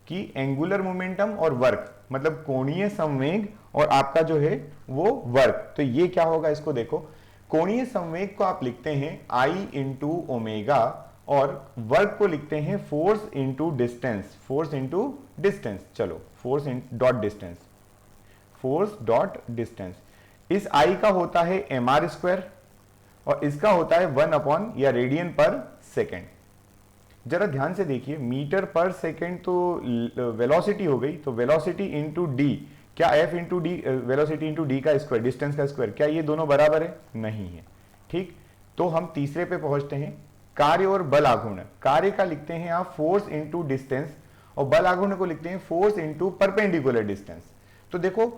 कि एंगुलर मोमेंटम और वर्क, मतलब कोणीय संवेग और आपका जो है वो वर्क, तो ये क्या होगा, इसको देखो, कोणीय संवेग को आप लिखते हैं I इंटू ओमेगा और वर्क को लिखते हैं force into distance, force into distance. चलो force dot distance, force dot distance, इस I का होता है एम आर स्क्वायर और इसका होता है 1 अपॉन या रेडियन पर सेकेंड। जरा ध्यान से देखिए, मीटर पर सेकेंड तो वेलोसिटी हो गई, तो वेलोसिटी इंटू डी, क्या F into D, velocity into D का स्क्वायर, डिस्टेंस का स्क्वायर, क्या ये दोनों बराबर है, नहीं है। ठीक, तो हम तीसरे पे पहुंचते हैं, कार्य और बल आघूर्ण। कार्य का लिखते हैं आप फोर्स इंटू डिस्टेंस और बल आघूर्ण को लिखते हैं फोर्स इंटू परपेंडिकुलर डिस्टेंस। तो देखो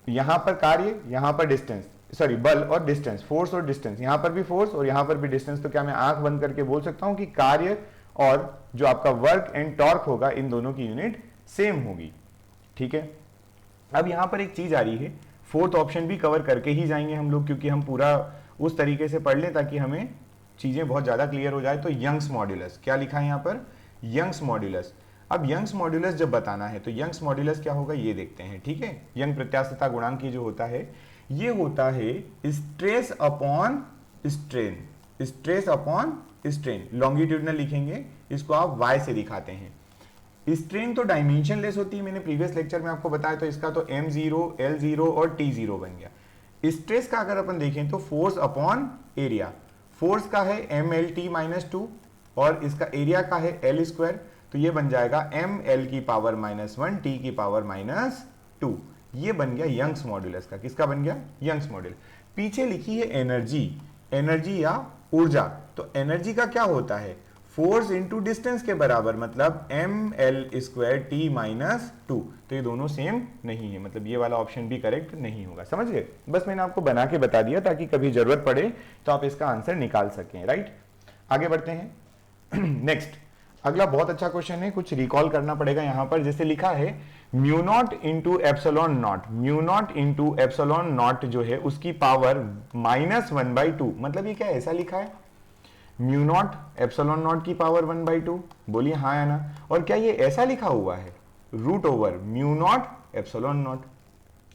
यहां पर कार्य, यहां पर डिस्टेंस, सॉरी बल और डिस्टेंस, फोर्स और डिस्टेंस, यहां पर भी फोर्स और यहां पर भी डिस्टेंस, तो क्या मैं आंख बंद करके बोल सकता हूं कि कार्य और जो आपका वर्क एंड टॉर्क होगा इन दोनों की यूनिट सेम होगी। ठीक है, अब यहां पर एक चीज आ रही है, फोर्थ ऑप्शन भी कवर करके ही जाएंगे हम लोग, क्योंकि हम पूरा उस तरीके से पढ़ लें ताकि हमें चीजें बहुत ज्यादा क्लियर हो जाए। तो यंग्स मॉड्यूलस क्या लिखा है यहां पर, यंग्स मॉड्यूलस। अब यंग्स मॉड्यूलस जब बताना है तो यंग्स मॉड्यूलस क्या होगा ये देखते हैं। ठीक है, यंग प्रत्यास्थता गुणांक की जो होता है ये होता है stress upon strain, stress upon strain, longitudinal लिखेंगे, इसको आप y से दिखाते हैं। स्ट्रेन तो डायमेंशन लेस होती है, मैंने प्रीवियस लेक्चर में आपको बताया, तो इसका तो m0, L0 और T0 बन गया। स्ट्रेस का अगर अपन देखें तो फोर्स अपॉन एरिया, फोर्स का है MLT-2 और इसका एरिया का है L², तो ये बन जाएगा ML की पावर -1 T की पावर -2। ये बन गया यंग्स मॉड्यूलस का। किसका बन गया, यंग्स मॉड्यूलस। पीछे लिखी है एनर्जी, एनर्जी या ऊर्जा, तो एनर्जी का क्या होता है, फोर्स इंटू डिस्टेंस के बराबर, मतलब ML² T-2। तो ये दोनों सेम नहीं है, मतलब ये वाला ऑप्शन भी करेक्ट नहीं होगा। समझ गए, बस मैंने आपको बना के बता दिया ताकि कभी जरूरत पड़े तो आप इसका आंसर निकाल सकें। राइट, आगे बढ़ते हैं। नेक्स्ट, अगला बहुत अच्छा क्वेश्चन है, कुछ रिकॉल करना पड़ेगा यहां पर। जैसे लिखा है mu naught into epsilon not, mu naught into epsilon not जो है उसकी पावर -1/2, मतलब ये क्या ऐसा लिखा है, म्यू नॉट एप्सिलॉन नॉट की पावर 1/2, बोलिए हाँ या ना। और क्या ये ऐसा लिखा हुआ है, root over mu naught epsilon naught,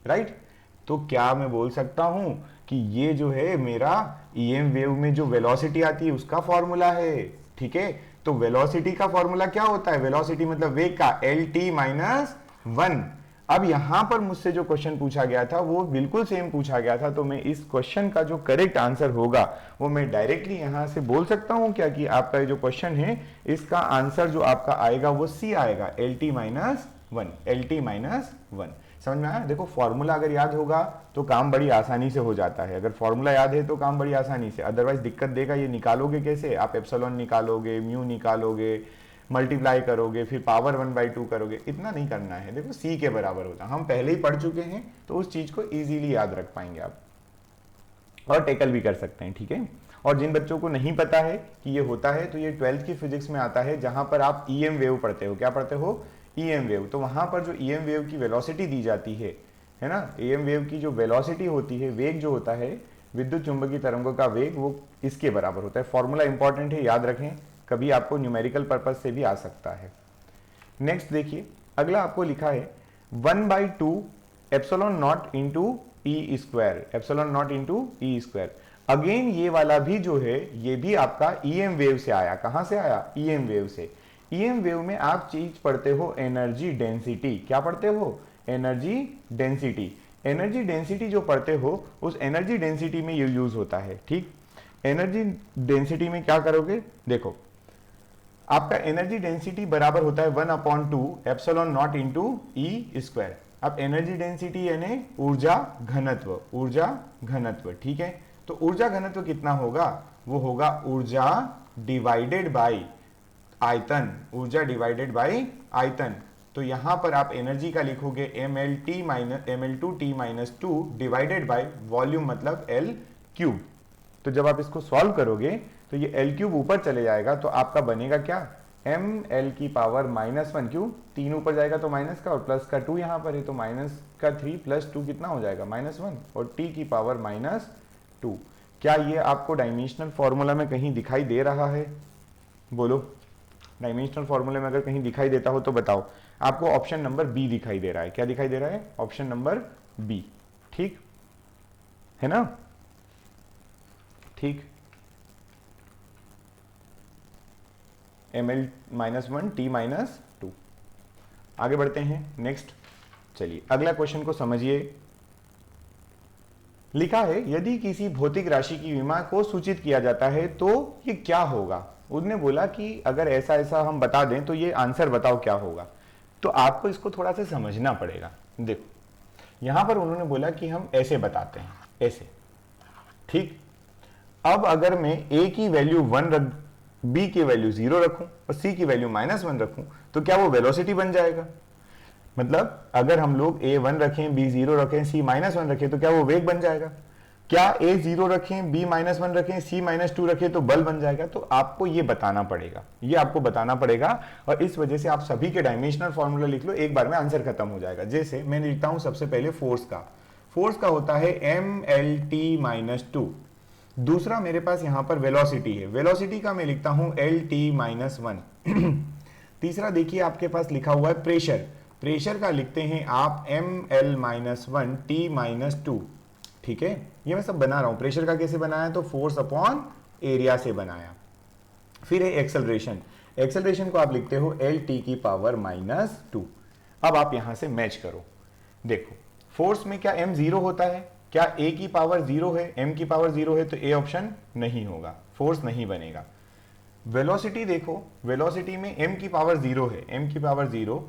right. तो क्या मैं बोल सकता हूं कि ये जो है मेरा ईएम वेव में जो वेलोसिटी आती है उसका फॉर्मूला है। ठीक है, तो वेलोसिटी का फॉर्मूला क्या होता है, वेलोसिटी मतलब वेग का LT-1। अब यहां पर मुझसे जो क्वेश्चन पूछा गया था वो बिल्कुल सेम पूछा गया था, तो मैं इस क्वेश्चन का जो करेक्ट आंसर होगा वो मैं डायरेक्टली यहां से बोल सकता हूं क्या कि आपका जो क्वेश्चन है इसका आंसर जो आपका आएगा वो सी आएगा, LT-1, LT-1। समझ में आया। देखो फॉर्मूला अगर याद होगा तो काम बड़ी आसानी से हो जाता है, अगर फॉर्मूला याद है तो काम बड़ी आसानी से, अदरवाइज दिक्कत देगा। ये निकालोगे कैसे, आप एप्सिलॉन निकालोगे, म्यू निकालोगे, मल्टीप्लाई करोगे, फिर पावर 1/2 करोगे, इतना नहीं करना है। देखो सी के बराबर होता है, हम पहले ही पढ़ चुके हैं तो उस चीज को इजीली याद रख पाएंगे आप, और टेकल भी कर सकते हैं। ठीक है, और जिन बच्चों को नहीं पता है कि ये होता है तो ये 12th की फिजिक्स में आता है, जहां पर आप ईएम वेव पढ़ते हो। क्या पढ़ते हो, ईएम वेव। तो वहां पर जो ईएम वेव की वेलोसिटी दी जाती है ना, ईएम वेव की जो वेलोसिटी होती है, वेग जो होता है विद्युत चुंबकीय तरंगों का वेग, वो इसके बराबर होता है। फॉर्मूला इंपॉर्टेंट है, याद रखें, कभी आपको न्यूमेरिकल पर्पज से भी आ सकता है। नेक्स्ट देखिए, अगला आपको लिखा है 1/2 epsilon naught into E², epsilon naught into E²। Again ये वाला भी जो है ये भी आपका ईएम वेव से आया। कहां से आया, ईएम वेव से। ईएम वेव में आप चीज पढ़ते हो एनर्जी डेंसिटी। क्या पढ़ते हो, एनर्जी डेंसिटी। एनर्जी डेंसिटी जो पढ़ते हो उस एनर्जी डेंसिटी में ये यूज होता है। ठीक, एनर्जी डेंसिटी में क्या करोगे, देखो आपका एनर्जी डेंसिटी बराबर होता है 1/2 एप्सिलॉन नॉट इंटू E²। अब एनर्जी डेंसिटी यानी ऊर्जा घनत्व, ऊर्जा घनत्व। ठीक है, तो ऊर्जा घनत्व कितना होगा, वो होगा ऊर्जा डिवाइडेड बाय आयतन, ऊर्जा डिवाइडेड बाय आयतन। तो यहां पर आप एनर्जी का लिखोगे ML2T-2 डिवाइडेड बाय वॉल्यूम, मतलब L³। तो जब आप इसको सॉल्व करोगे तो ये L³ ऊपर चले जाएगा, तो आपका बनेगा क्या, ML की पावर -1। क्यों, 3 ऊपर जाएगा तो माइनस का, और प्लस का 2 यहां पर है, तो -3 + 2 कितना हो जाएगा, -1, और T की पावर -2। क्या ये आपको डायमेंशनल फॉर्मूला में कहीं दिखाई दे रहा है, बोलो, डायमेंशनल फॉर्मूले में अगर कहीं दिखाई देता हो तो बताओ। आपको ऑप्शन नंबर बी दिखाई दे रहा है। क्या दिखाई दे रहा है, ऑप्शन नंबर बी। ठीक है ना, ठीक, ML-1 T-2। आगे बढ़ते हैं नेक्स्ट। चलिए अगला क्वेश्चन को समझिए। लिखा है यदि किसी भौतिक राशि की विमा को सूचित किया जाता है तो ये क्या होगा। उन्होंने बोला कि अगर ऐसा ऐसा हम बता दें तो ये आंसर बताओ क्या होगा। तो आपको इसको थोड़ा सा समझना पड़ेगा। देखो यहां पर उन्होंने बोला कि हम ऐसे बताते हैं, ऐसे। ठीक, अब अगर मैं A की वैल्यू 1 रख, B की वैल्यू 0 रखूं और C की वैल्यू -1 रखूं, तो क्या वो वेलोसिटी बन जाएगा। मतलब अगर हम लोग A 1 रखें, B 0 रखें, C -1 रखें, तो क्या वो वेग बन जाएगा। क्या a 0 रखें, b -1 रखें, c -2 रखें तो बल बन जाएगा? तो आपको ये बताना पड़ेगा, ये आपको बताना पड़ेगा, और इस वजह से आप सभी के डायमेंशनल फॉर्मूला लिख लो, एक बार में आंसर खत्म हो जाएगा। जैसे मैं लिखता हूं सबसे पहले फोर्स का होता है mlt-2। दूसरा मेरे पास यहां पर वेलोसिटी है, वेलोसिटी का मैं लिखता हूं lt-1। तीसरा देखिए आपके पास लिखा हुआ है प्रेशर, प्रेशर का लिखते हैं आप ml-1t-2। ठीक है, ये मैं सब बना रहा हूं। प्रेशर का कैसे बनाया? तो फोर्स अपॉन एरिया से बनाया। फिर है एक्सेलरेशन, एक्सेलरेशन को आप लिखते हो lt⁻²। अब आप यहां से मैच करो, देखो फोर्स में क्या m 0 होता है? क्या a की पावर 0 है? m की पावर 0 है, तो a ऑप्शन नहीं होगा, फोर्स नहीं बनेगा। वेलोसिटी देखो, वेलोसिटी में m की पावर 0 है, m की पावर 0,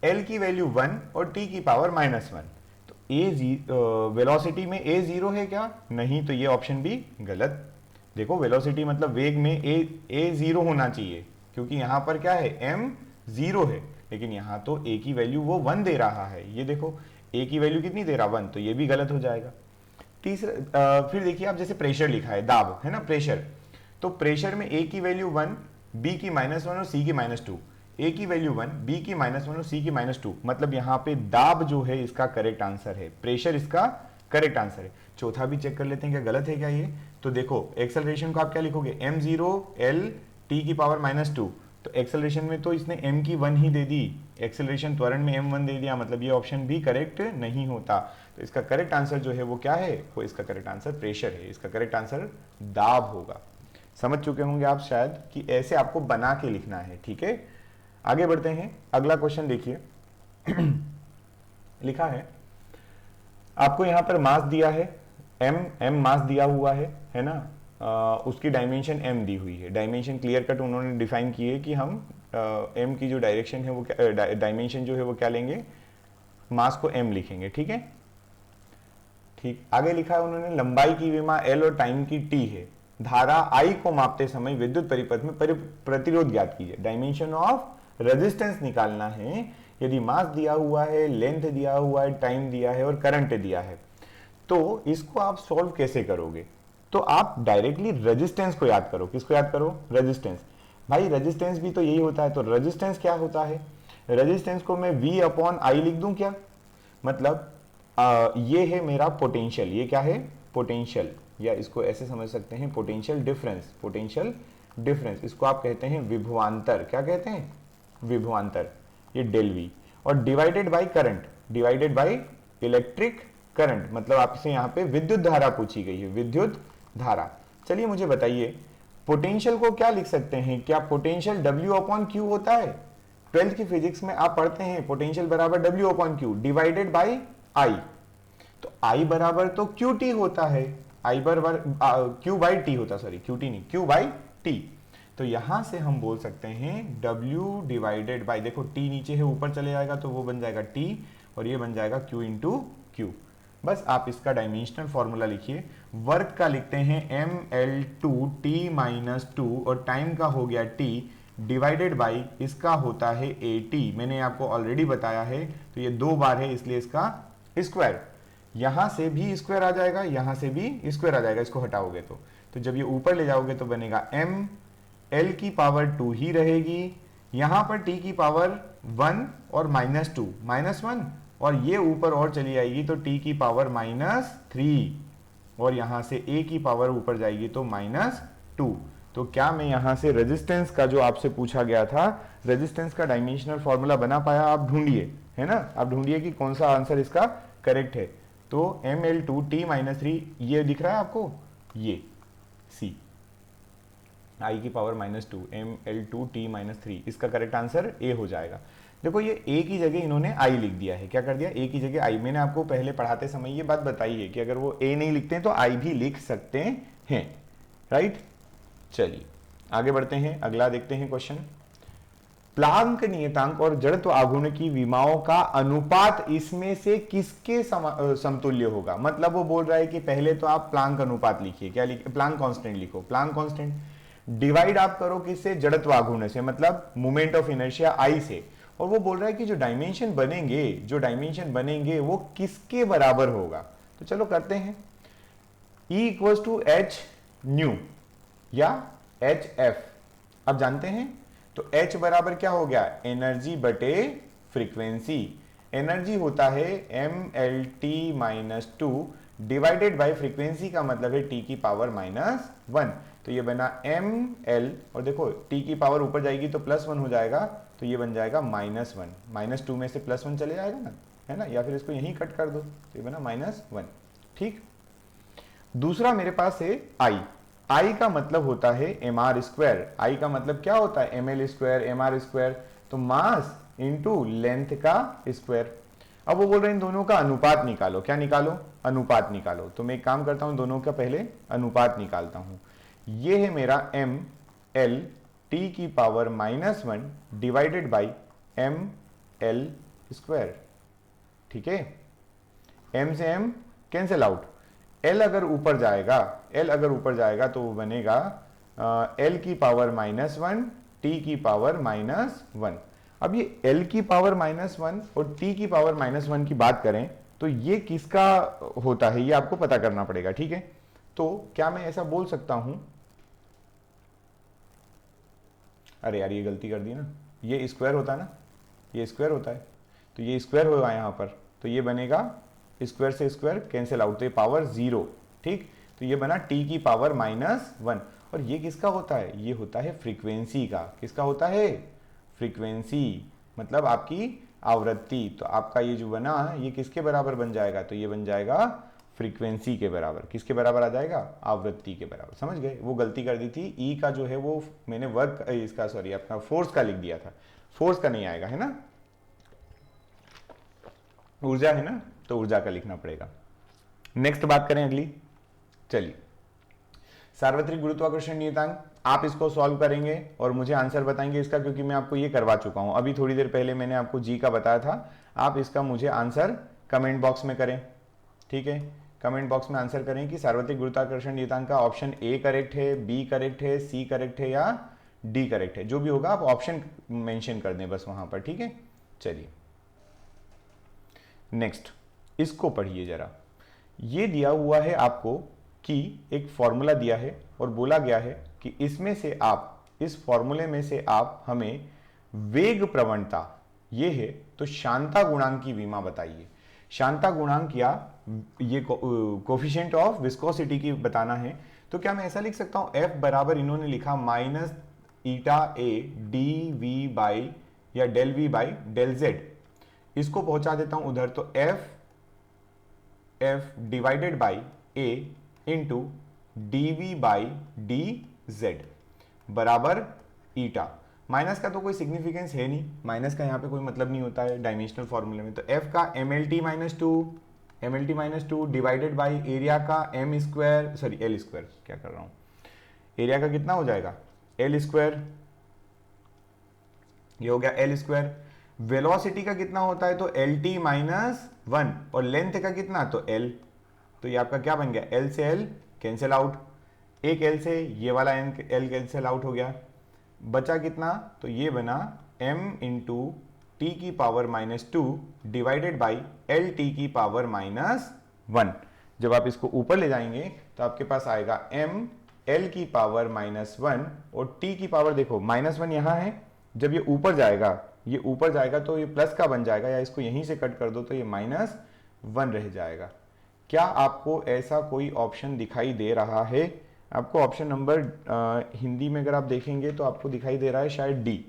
l की वैल्यू 1 और t की पावर -1, तो वेलोसिटी में a 0 है क्या? नहीं, तो ये ऑप्शन भी गलत। देखो वेलोसिटी मतलब वेग में a 0 होना चाहिए, क्योंकि यहां पर क्या है, m 0 है, लेकिन यहां तो a की वैल्यू वो 1 दे रहा है। ये देखो a की वैल्यू कितनी दे रहा, 1, तो ये भी गलत हो जाएगा। तीसरा फिर देखिए आप, जैसे प्रेशर लिखा है, दाब है ना, प्रेशर, तो प्रेशर में a की वैल्यू 1, b की -1 और c की -2, a की वैल्यू 1, b की -1 और c की -2, मतलब यहां पे दाब जो है इसका करेक्ट आंसर है, प्रेशर इसका करेक्ट आंसर है। चौथा भी चेक कर लेते हैं, क्या गलत है क्या ये? तो देखो एक्सेलरेशन को आप क्या लिखोगे, m0 l t की पावर -2, तो एक्सेलरेशन में तो इसने m की 1 ही दे दी, एक्सेलरेशन त्वरण में m1 दे दिया, मतलब ये ऑप्शन भी करेक्ट नहीं होता। तो इसका करेक्ट आंसर जो है वो क्या है, वो इसका करेक्ट आंसर प्रेशर है, इसका करेक्ट आंसर दाब होगा। समझ चुके होंगे आप शायद कि ऐसे आपको बना के लिखना है। ठीक है, आगे बढ़ते हैं, अगला क्वेश्चन देखिए। लिखा है आपको यहां पर मास दिया है, m मास दिया हुआ है ना, उसकी डायमेंशन m दी हुई है, डायमेंशन क्लियर कट उन्होंने डिफाइन की है कि हम m की जो डायरेक्शन है वो डायमेंशन जो है वो क्या लेंगे, मास को m लिखेंगे। ठीक है, ठीक, आगे लिखा है उन्होंने लंबाई की विमा l और टाइम की t है, धारा I को मापते समय विद्युत परिपथ में प्रतिरोध ज्ञात कीजिए। डायमेंशन ऑफ रेजिस्टेंस निकालना है, यदि मास दिया हुआ है, लेंथ दिया हुआ है, टाइम दिया है और करंट दिया है, तो इसको आप सॉल्व कैसे करोगे? तो आप डायरेक्टली रेजिस्टेंस को याद करो। किसको याद करो? रेजिस्टेंस। भाई रेजिस्टेंस भी तो यही होता है, तो रेजिस्टेंस क्या होता है? रेजिस्टेंस को मैं V/I लिख दूं क्या? मतलब ये है मेरा पोटेंशियल, ये क्या है, पोटेंशियल, या इसको ऐसे समझ सकते हैं पोटेंशियल डिफरेंस, पोटेंशियल डिफरेंस, इसको आप कहते हैं विभवांतर। क्या कहते हैं? विभवांतर, ये डेल V, और divided by current, divided by electric current, मतलब आपसे यहाँ पे विद्युत धारा पूछी गई है, विद्युत धारा। चलिए मुझे बताइए पोटेंशियल को क्या लिख सकते हैं? क्या पोटेंशियल W/Q होता है? 12th की फिजिक्स में आप पढ़ते हैं पोटेंशियल बराबर W/Q डिवाइडेड बाय I, तो I बराबर तो QT होता है, I बराबर Q/T होता, सॉरी QT नहीं, Q/T। तो यहां से हम बोल सकते हैं W डिवाइडेड बाय, देखो T नीचे है, ऊपर चले जाएगा तो वो बन जाएगा T, और ये बन जाएगा Q इंटू Q। बस आप इसका डायमेंशनल फॉर्मूला लिखिए। वर्क का लिखते हैं ml2t-2, और टाइम का हो गया T, डिवाइडेड बाई इसका होता है AT, मैंने आपको ऑलरेडी बताया है, तो ये 2 बार है इसलिए इसका स्क्वायर, यहां से भी स्क्वायर आ जाएगा, यहां से भी स्क्वायर आ जाएगा, इसको हटाओगे तो जब ये ऊपर ले जाओगे तो बनेगा m, l की पावर 2 ही रहेगी, यहां पर t की पावर 1 और -2, -1, और ये ऊपर और चली जाएगी तो t की पावर -3, और यहां से a की पावर ऊपर जाएगी तो -2। तो क्या मैं यहां से रेजिस्टेंस का जो आपसे पूछा गया था, रेजिस्टेंस का डायमेंशनल फॉर्मूला बना पाया? आप ढूंढिए, है ना, आप ढूंढिए कि कौन सा आंसर इसका करेक्ट है। तो ml2t-3 ये दिख रहा है आपको, ये C, I की पावर -2, ml2t-3, इसका करेक्ट आंसर A हो जाएगा। देखो ये A की जगह इन्होंने I लिख दिया है, क्या कर दिया, A की जगह I। मैंने आपको पहले पढ़ाते समय ये बात बताई है कि अगर वो A नहीं लिखते हैं तो I भी लिख सकते हैं, राइट। चलिए आगे बढ़ते हैं, अगला देखते हैं क्वेश्चन। प्लांक नियतांक और जड़त्व आघूर्ण की विमाओं का अनुपात इसमें से किसके समतुल्य होगा? मतलब वो बोल रहा है कि पहले तो आप प्लांक अनुपात लिखिए, क्या लिखिए, प्लांक कांस्टेंट लिखो, प्लांक कांस्टेंट डिवाइड आप करो किससे, जड़त्व आघूर्ण से, मतलब मोमेंट ऑफ इनर्शिया I से, और वो बोल रहा है कि जो डायमेंशन बनेंगे वो किसके बराबर होगा। तो चलो करते हैं, E equals to H nu या एच एफ अब जानते हैं। तो H बराबर क्या हो गया, एनर्जी बटे फ्रीक्वेंसी। एनर्जी होता है mLT-2 डिवाइडेड बाय फ्रीक्वेंसी का मतलब है t की पावर -1। तो ये बना ml और देखो t की पावर ऊपर जाएगी तो +1 हो जाएगा, तो ये बन जाएगा -1। -2 में से +1 चले जाएगा ना, है ना, या फिर इसको यहीं कट कर दो तो ये बना -1। ठीक, दूसरा मेरे पास है I का मतलब होता है mr²। I का मतलब क्या होता है, ml², mr², तो मास इंटू लेंथ का स्क्वायर। अब वो बोल रहे हैं इन दोनों का अनुपात निकालो। क्या निकालो, अनुपात निकालो। तो मैं एक काम करता हूं, दोनों का पहले अनुपात निकालता हूं। ये है मेरा ml t की पावर -1 डिवाइडेड बाई ml²। ठीक है, m से m कैंसिल आउट, L अगर ऊपर जाएगा तो वो बनेगा L की पावर -1 T की पावर -1। अब ये L की पावर -1 और T की पावर -1 की बात करें तो ये किसका होता है, ये आपको पता करना पड़ेगा। ठीक है, तो क्या मैं ऐसा बोल सकता हूं, अरे यार ये गलती कर दी ना, ये स्क्वायर होता है ना, ये स्क्वायर होता है, तो ये स्क्वायर होगा यहाँ पर, तो ये बनेगा स्क्वायर से स्क्वायर कैंसिल आउट, तो ये पावर 0। ठीक, तो ये बना t की पावर -1। और ये किसका होता है, ये होता है फ्रीक्वेंसी का। किसका होता है, फ्रीक्वेंसी मतलब आपकी आवृत्ति। तो आपका ये जो बना ये किसके बराबर बन जाएगा, तो ये बन जाएगा फ्रीक्वेंसी के बराबर। किसके बराबर आ जाएगा, आवृत्ति के बराबर। समझ गए, वो गलती कर दी थी, ई का जो है वो मैंने वर्क इसका सॉरी अपना फोर्स का लिख दिया था, फोर्स का नहीं आएगा, है ना, ऊर्जा है ना, तो ऊर्जा का लिखना पड़ेगा। नेक्स्ट बात करें अगली, चलिए सार्वत्रिक गुरुत्वाकर्षण नियतांक। आप इसको सॉल्व करेंगे और मुझे आंसर बताएंगे इसका, क्योंकि मैं आपको ये करवा चुका हूं अभी थोड़ी देर पहले मैंने आपको जी का बताया था। आप इसका मुझे आंसर कमेंट बॉक्स में करें। ठीक है, कमेंट बॉक्स में आंसर करें कि सार्वत्रिक गुरुत्वाकर्षण नियतांक का ऑप्शन ए करेक्ट है, बी करेक्ट है, सी करेक्ट है या डी करेक्ट है। जो भी होगा आप ऑप्शन मेंशन कर दें बस वहां पर। ठीक है, चलिए नेक्स्ट इसको पढ़िए जरा। ये दिया हुआ है आपको कि एक फॉर्मूला दिया है और बोला गया है कि इसमें से आप, इस फॉर्मूले में से आप हमें वेग प्रवणता ये है तो शांता गुणांक की विमा बताइए। शांता गुणांक या ये कोफिशिएंट ऑफ विस्कोसिटी की बताना है। तो क्या मैं ऐसा लिख सकता हूं, F बराबर इन्होंने लिखा -ηA dV बाई या del V by del Z। इसको पहुंचा देता हूं उधर, तो F divided by A into dV by dZ बराबर ईटा। माइनस का तो कोई सिग्निफिकेंस है नहीं, माइनस का यहाँ पे कोई मतलब नहीं होता है डायमेंशनल फॉर्मूले में। तो F का mLT-2 डिवाइडेड बाई एरिया का m square, sorry L square, क्या कर रहा हूँ, एरिया का कितना हो जाएगा L स्क्वायर, ये हो गया L स्क्वायर। वेलोसिटी का कितना होता है, तो LT-1 और लेंथ का कितना, तो L। तो ये आपका क्या बन गया, L से L कैंसिल आउट, एक L से ये वाला L कैंसिल आउट हो गया, बचा कितना, तो ये बना m इंटू टी की power -2 divided by L T की पावर -1। जब आप इसको ऊपर ले जाएंगे तो आपके पास आएगा m l की पावर -1 और t की पावर, देखो -1 यहाँ है, जब ये ऊपर जाएगा तो ये प्लस का बन जाएगा, या इसको यहीं से कट कर दो तो ये -1 रह जाएगा। क्या आपको ऐसा कोई ऑप्शन दिखाई दे रहा है, आपको ऑप्शन नंबर हिंदी में अगर आप देखेंगे तो आपको दिखाई दे रहा है शायद डी।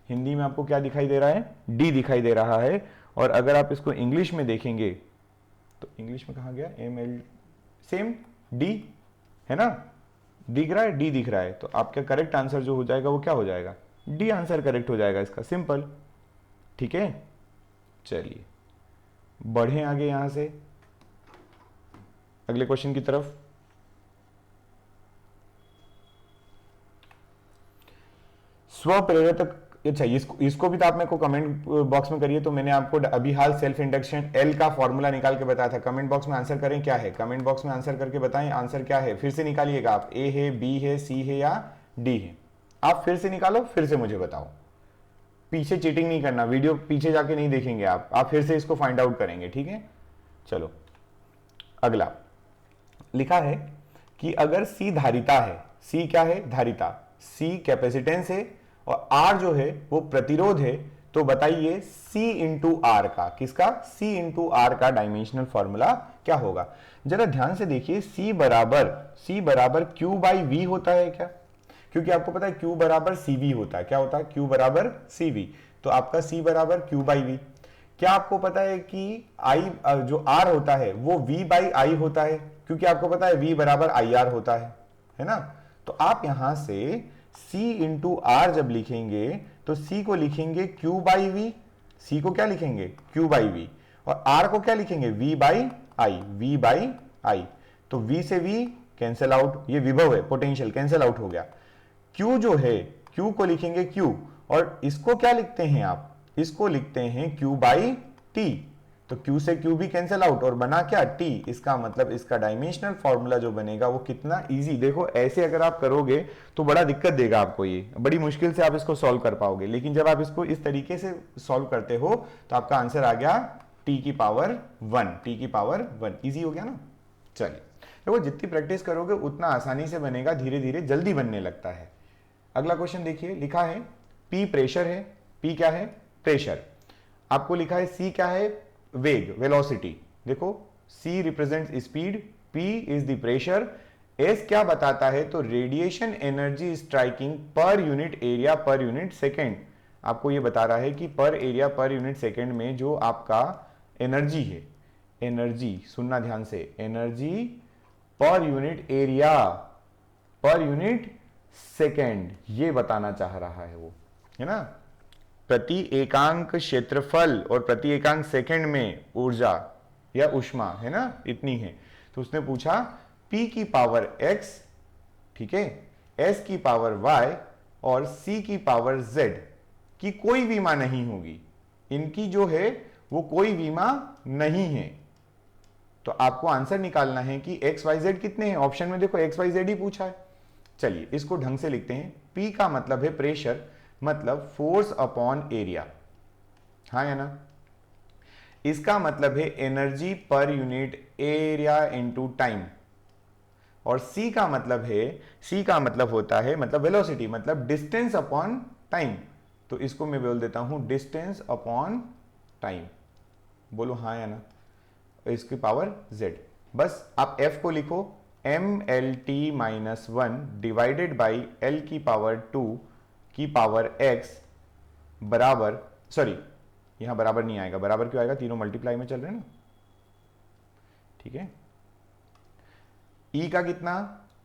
हिंदी में आपको क्या दिखाई दे रहा है, डी दिखाई दे रहा है। और अगर आप इसको इंग्लिश में देखेंगे तो इंग्लिश में कहा गया ml, सेम डी है ना, दिख रहा है, डी दिख रहा है। तो आपका करेक्ट आंसर जो हो जाएगा वो क्या हो जाएगा, डी आंसर करेक्ट हो जाएगा इसका, सिंपल। ठीक है, चलिए बढ़े आगे यहां से अगले क्वेश्चन की तरफ। स्वप्रेरित, अच्छा इसको भी तो आप मेरे को कमेंट बॉक्स में करिए। तो मैंने आपको अभी हाल सेल्फ इंडक्शन L का फॉर्मूला निकाल के बताया था। कमेंट बॉक्स में आंसर करें क्या है, कमेंट बॉक्स में आंसर करके बताएं आंसर क्या है। फिर से निकालिएगा आप, A है, B है, C है या D है, आप फिर से निकालो, फिर से मुझे बताओ। पीछे चीटिंग नहीं करना, वीडियो पीछे जाके नहीं देखेंगे आप फिर से इसको फाइंड आउट करेंगे। ठीक है, चलो अगला लिखा है कि अगर C धारिता है, C क्या है? धारिता, C कैपेसिटेंस है और R जो है वो प्रतिरोध है, तो बताइए C इंटू आर का, किसका? C इंटू आर का डायमेंशनल फॉर्मूला क्या होगा? जरा ध्यान से देखिए, C बराबर Q बाई V होता है क्या? क्योंकि आपको पता है Q बराबर CV होता है। क्या होता है? Q बराबर CV। तो आपका C बराबर Q बाई V। क्या आपको पता है कि I जो R होता है वो V बाई I होता है? क्योंकि आपको पता है V बराबर IR होता है ना? तो आप यहां से C इंटू आर जब लिखेंगे तो C को लिखेंगे Q बाई V, C को क्या लिखेंगे? Q बाई V, और R को क्या लिखेंगे? V by I, V by I। तो V से V कैंसिल आउट, ये विभव है, पोटेंशियल कैंसिल आउट हो गया। Q जो है, Q को लिखेंगे Q, और इसको क्या लिखते हैं आप? इसको लिखते हैं Q बाई T। तो Q से Q भी कैंसिल आउट और बना क्या? T। इसका मतलब इसका डायमेंशनल फॉर्मूला जो बनेगा वो कितना इजी, देखो ऐसे अगर आप करोगे तो बड़ा दिक्कत देगा आपको, ये बड़ी मुश्किल से आप इसको सॉल्व कर पाओगे, लेकिन जब आप इसको इस तरीके से सॉल्व करते हो तो आपका आंसर आ गया T की पावर 1, T की पावर 1। इजी हो गया ना? चलिए, देखो जितनी प्रैक्टिस करोगे उतना आसानी से बनेगा, धीरे धीरे जल्दी बनने लगता है। अगला क्वेश्चन देखिए, लिखा है P प्रेशर है, P क्या है? प्रेशर। आपको लिखा है C क्या है? वेग, वेलोसिटी। देखो C represents speed, P is the pressure, S क्या बताता है? तो radiation energy striking per unit area per unit second. आपको ये बता रहा है कि पर एरिया पर यूनिट सेकेंड में जो आपका एनर्जी है, एनर्जी सुनना ध्यान से, energy per unit area per unit second, ये बताना चाह रहा है वो, है ना? प्रति एकांक क्षेत्रफल और प्रति एकांक सेकंड में ऊर्जा या ऊष्मा, है ना, इतनी है। तो उसने पूछा P की पावर x, ठीक है, S की पावर y और C की पावर z की कोई विमा नहीं होगी। इनकी जो है वो कोई विमा नहीं है। तो आपको आंसर निकालना है कि x y z कितने हैं। ऑप्शन में देखो x y z ही पूछा है। चलिए इसको ढंग से लिखते हैं। P का मतलब है प्रेशर, मतलब फोर्स अपॉन एरिया, हाँ या ना? इसका मतलब है energy per unit area into time. और C का मतलब है, C का मतलब होता है, मतलब वेलोसिटी, मतलब डिस्टेंस अपॉन टाइम। तो इसको मैं बोल देता हूं डिस्टेंस अपॉन टाइम। बोलो हाँ या ना? इसकी पावर Z। बस आप F को लिखो mLT minus 1 divided by L की पावर 2 की पावर x बराबर, सॉरी यहां बराबर नहीं आएगा, बराबर क्यों आएगा? तीनों मल्टीप्लाई में चल रहे हैं ना, ठीक है। E का कितना?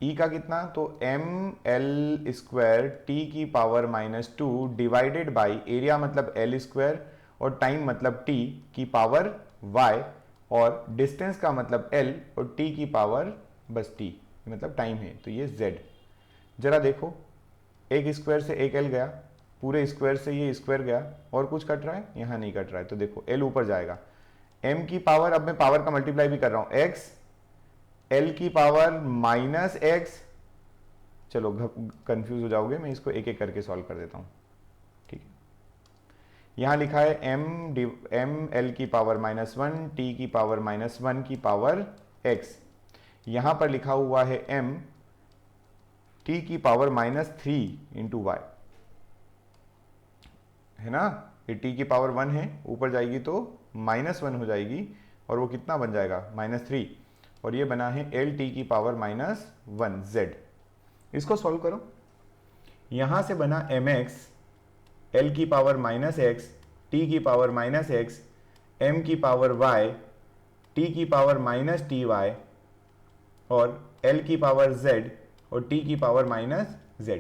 E का कितना? तो mL स्क्वायर T की power minus 2 divided by area मतलब L स्क्वायर और टाइम मतलब T की पावर y और डिस्टेंस का मतलब L और T की पावर बस T मतलब टाइम है, तो ये Z। जरा देखो, एक स्क्वायर से एक एल गया, पूरे स्क्वायर से ये स्क्वायर गया, और कुछ कट रहा है? यहां नहीं कट रहा है। तो देखो एल ऊपर जाएगा, एम की पावर, अब मैं पावर का मल्टीप्लाई भी कर रहा हूं, एक्स, एल की पावर माइनस एक्स। चलो कंफ्यूज हो जाओगे, मैं इसको एक एक करके सॉल्व कर देता हूं, ठीक है। यहां लिखा है एम एल की पावर माइनस 1 टी की पावर माइनस 1 की पावर एक्स। यहां पर लिखा हुआ है एम टी की पावर माइनस 3 इंटू वाई, है ना? ये टी की पावर 1 है, ऊपर जाएगी तो माइनस 1 हो जाएगी, और वो कितना बन जाएगा? माइनस 3। और ये बना है एल टी की पावर माइनस 1 जेड। इसको सॉल्व करो, यहां से बना एम एक्स, एल की पावर माइनस एक्स, टी की पावर माइनस एक्स, एम की पावर वाई, टी की पावर माइनस टी वाई और एल की पावर जेड और t की पावर माइनस z।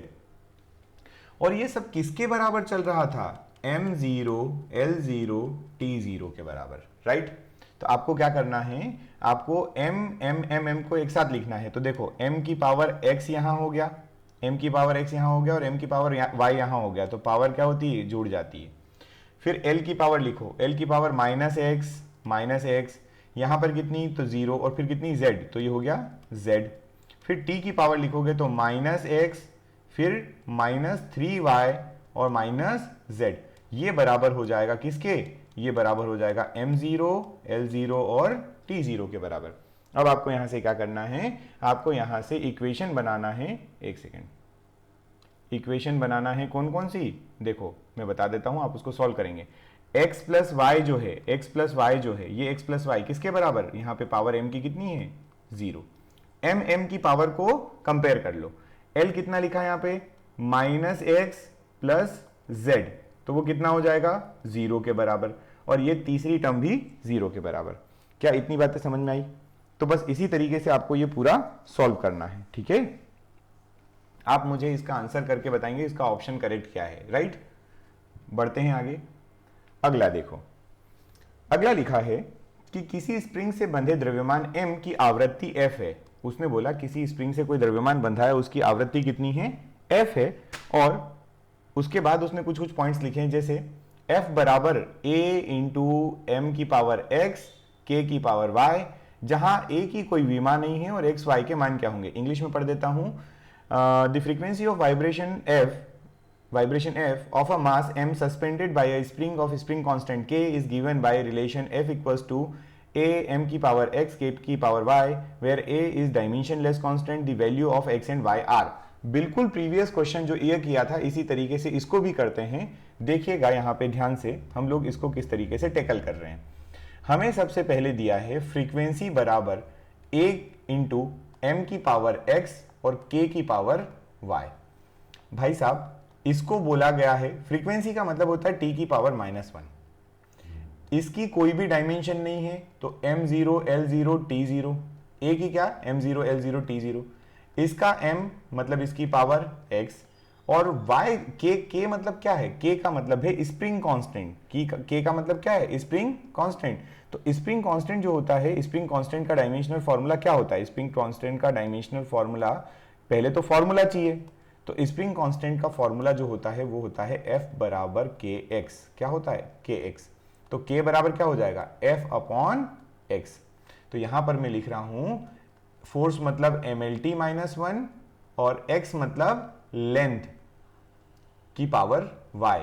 और ये सब किसके बराबर चल रहा था? m0, l0, t0 के बराबर, राइट? तो आपको क्या करना है, आपको m को एक साथ लिखना है। तो देखो m की पावर x यहां हो गया, m की पावर x यहां हो गया और m की पावर y यहां हो गया, तो पावर क्या होती है? जुड़ जाती है। फिर l की पावर लिखो, l की पावर माइनस x, यहां पर कितनी? तो 0, और फिर कितनी? z, तो ये हो गया z। फिर t की पावर लिखोगे तो माइनस एक्स, फिर माइनस 3y और माइनस z। ये बराबर हो जाएगा किसके? ये बराबर हो जाएगा m0, l0 और t0 के बराबर। अब आपको यहां से क्या करना है, आपको यहां से इक्वेशन बनाना है, एक सेकेंड, इक्वेशन बनाना है कौन कौन सी, देखो मैं बता देता हूं, आप उसको सॉल्व करेंगे। x प्लस वाई जो है, x प्लस वाई जो है, ये x प्लस वाई किसके बराबर, यहां पे पावर m की कितनी है, 0। m की पावर को कंपेयर कर लो, l कितना लिखा है यहां पे, माइनस एक्स प्लस जेड, तो वो कितना हो जाएगा, 0 के बराबर, और ये तीसरी टर्म भी 0 के बराबर। क्या इतनी बातें समझ में आई? तो बस इसी तरीके से आपको ये पूरा सॉल्व करना है, ठीक है। आप मुझे इसका आंसर करके बताएंगे इसका ऑप्शन करेक्ट क्या है, राइट। बढ़ते हैं आगे। अगला देखो, अगला लिखा है कि किसी स्प्रिंग से बंधे द्रव्यमान m की आवृत्ति f है। उसने बोला किसी स्प्रिंग से कोई द्रव्यमान बंधा है, उसकी आवृत्ति कितनी है, f है, और उसके बाद उसने कुछ कुछ पॉइंट्स लिखे हैं, जैसे f बराबर a इंटू एम की पावर x k की पावर y, जहां a की कोई भी मान नहीं है और x y के मान क्या होंगे। इंग्लिश में पढ़ देता हूं, the frequency of vibration f of a mass m suspended by a spring of spring constant k is given by relation f equals to a m की पावर x k की power y, where a is dimensionless constant, the value of x and y are। बिल्कुल प्रीवियस क्वेश्चन जो ये किया था इसी तरीके से इसको भी करते हैं। देखिएगा यहाँ पे ध्यान से हम लोग इसको किस तरीके से टैकल कर रहे हैं। हमें सबसे पहले दिया है फ्रीक्वेंसी बराबर a इंटू एम की पावर x और k की पावर y। भाई साहब इसको बोला गया है, फ्रीक्वेंसी का मतलब होता है t की पावर -1। इसकी कोई भी डायमेंशन नहीं है, तो m0 l0 t0, a की क्या m0 ल0 t0, इसका m मतलब इसकी पावर x, और y k मतलब क्या है, k का मतलब है स्प्रिंग कांस्टेंट, k का मतलब क्या है, स्प्रिंग कांस्टेंट। तो स्प्रिंग कांस्टेंट जो होता है, स्प्रिंग कांस्टेंट का डायमेंशनल फॉर्मूला क्या होता है, स्प्रिंग कांस्टेंट का डायमेंशनल फॉर्मूला, पहले तो फॉर्मूला चाहिए, तो स्प्रिंग कांस्टेंट का फॉर्मूला जो होता है वो होता है F बराबर kx। क्या होता है, kx। तो k बराबर क्या हो जाएगा, F अपॉन x। तो यहां पर मैं लिख रहा हूं फोर्स मतलब mlt -1 और x मतलब लेंथ की पावर y।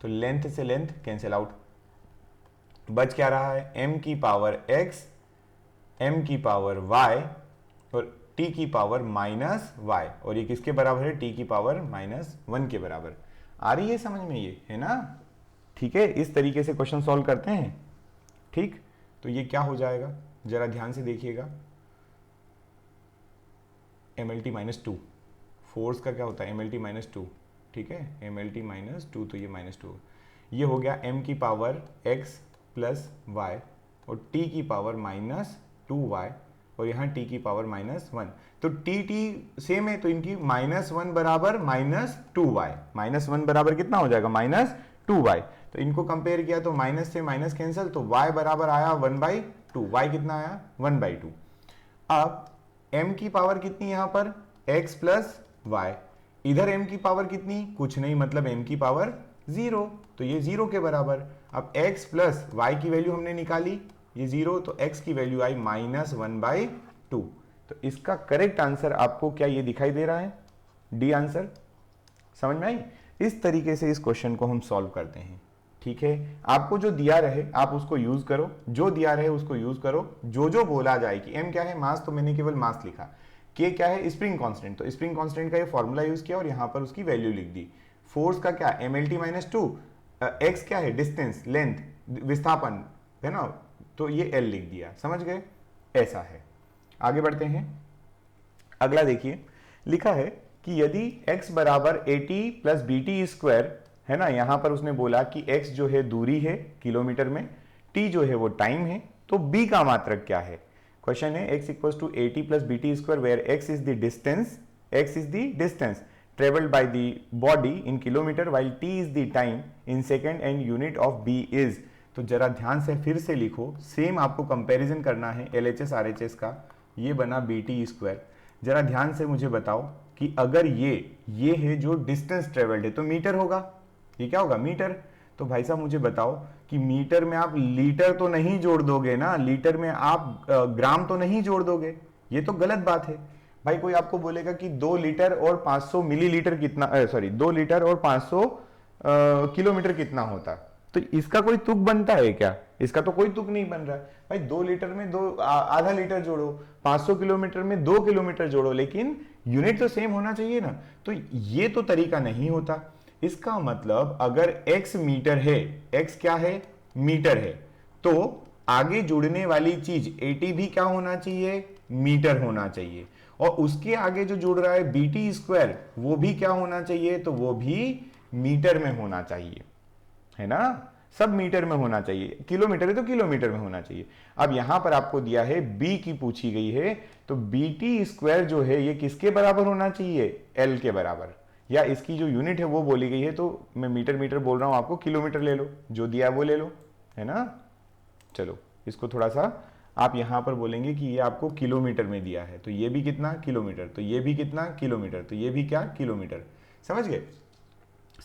तो लेंथ से लेंथ कैंसिल आउट, बच क्या रहा है, m की पावर x, m की पावर y और t की पावर -y, और ये किसके बराबर है, t की पावर -1 के बराबर। आ रही है समझ में, ये है ना, ठीक है। इस तरीके से क्वेश्चन सॉल्व करते हैं, ठीक। तो ये क्या हो जाएगा, जरा ध्यान से देखिएगा, mlt -2, फोर्स का क्या होता है mlt -2, ठीक है, mlt -2, तो ये -2, ये हो गया m की पावर x प्लस y और t की पावर -2y, और यहाँ t की पावर -1, तो t सेम है, तो इनकी -1 बराबर -2y, -1 बराबर कितना हो जाएगा, -2y। तो इनको कंपेयर किया तो माइनस से माइनस कैंसिल, तो y बराबर आया 1/2, y कितना आया 1/2। अब m की पावर कितनी यहाँ पर, x प्लस y, इधर m की पावर कितनी, कुछ नहीं, मतलब m की पावर 0, तो ये 0 के बराबर। अब x प्लस y की वैल्यू हमने निकाली, ये 0, तो x की वैल्यू आई -1/2। तो इसका करेक्ट आंसर आपको क्या ये दिखाई दे रहा है, डी आंसर। समझ में आई? इस तरीके से इस क्वेश्चन को हम सॉल्व करते हैं, ठीक है। आपको जो दिया रहे आप उसको यूज करो, जो दिया रहे उसको यूज करो, जो बोला जाए कि m क्या है, मास, तो मैंने केवल मास लिखा, k क्या है, स्प्रिंग कांस्टेंट, तो स्प्रिंग कांस्टेंट का ये फॉर्मूला यूज किया और यहां पर उसकी वैल्यू लिख दी। फोर्स का क्या, mlt -2, x क्या है, डिस्टेंस, लेंथ, विस्थापन है ना, तो ये l लिख दिया, समझ गए, ऐसा है। आगे बढ़ते हैं। अगला देखिए, लिखा है कि यदि x बराबर at प्लस bt स्क्वायर है ना, यहां पर उसने बोला कि x जो है दूरी है किलोमीटर में, t जो है वो टाइम है, तो b का मात्रक क्या है। क्वेश्चन है x equals to at plus bt square where x is the distance traveled by the body in kilometer while t is the time in second and unit of b is। तो जरा ध्यान से फिर से लिखो, सेम आपको कंपैरिजन करना है LHS RHS का, ये बना BT स्क्वायर। जरा ध्यान से मुझे बताओ कि अगर ये है जो डिस्टेंस ट्रेवल्ड है तो मीटर होगा, ये क्या होगा, मीटर। तो भाई साहब मुझे बताओ कि मीटर में आप लीटर तो नहीं जोड़ दोगे ना, लीटर में आप ग्राम तो नहीं जोड़ दोगे, ये तो गलत बात है। भाई कोई आपको बोलेगा कि 2 लीटर और 500 मिलीलीटर कितना, 2 लीटर और 500 किलोमीटर कितना होता, तो इसका कोई तुक बनता है क्या? इसका तो कोई तुक नहीं बन रहा है भाई। 2 लीटर में आधा लीटर जोड़ो, 500 किलोमीटर में 2 किलोमीटर जोड़ो, लेकिन यूनिट तो सेम होना चाहिए ना। तो ये तो तरीका नहीं होता। इसका मतलब अगर x मीटर है, x क्या है? मीटर है, तो आगे जुड़ने वाली चीज AT भी क्या होना चाहिए? मीटर होना चाहिए। और उसके आगे जो जुड़ रहा है BT स्क्वायर, वो भी क्या होना चाहिए? तो वो भी मीटर में होना चाहिए, है ना। सब मीटर में होना चाहिए, किलोमीटर है तो किलोमीटर में होना चाहिए। अब यहां पर आपको दिया है B की पूछी गई है, तो BT स्क्वायर जो है ये किसके बराबर होना चाहिए? L के बराबर, या इसकी जो यूनिट है वो बोली गई है, तो मैं मीटर मीटर बोल रहा हूं आपको, किलोमीटर ले लो, जो दिया है वो ले लो, है ना। चलो इसको थोड़ा सा आप यहां पर बोलेंगे कि ये आपको किलोमीटर में दिया है, तो ये भी कितना? किलोमीटर। तो ये भी कितना? किलोमीटर। तो ये भी क्या? किलोमीटर। समझ गए?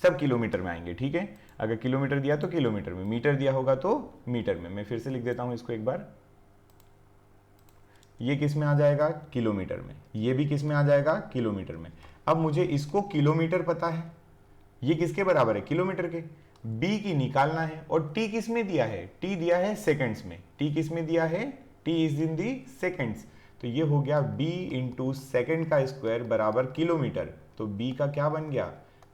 सब किलोमीटर में आएंगे, ठीक है। अगर किलोमीटर दिया तो किलोमीटर में, मीटर दिया होगा तो मीटर में। मैं फिर से लिख देता हूं इसको एक बार। ये किस में आ जाएगा? किलोमीटर में। ये भी किस में आ जाएगा? किलोमीटर में। अब मुझे इसको किलोमीटर पता है, ये किसके बराबर है? किलोमीटर के। B की निकालना है, और T किस में दिया है? T दिया है सेकंड्स में। T किस में दिया है? T is in the seconds. तो ये हो गया B इंटू सेकेंड का स्क्वायर बराबर किलोमीटर। तो B का क्या बन गया?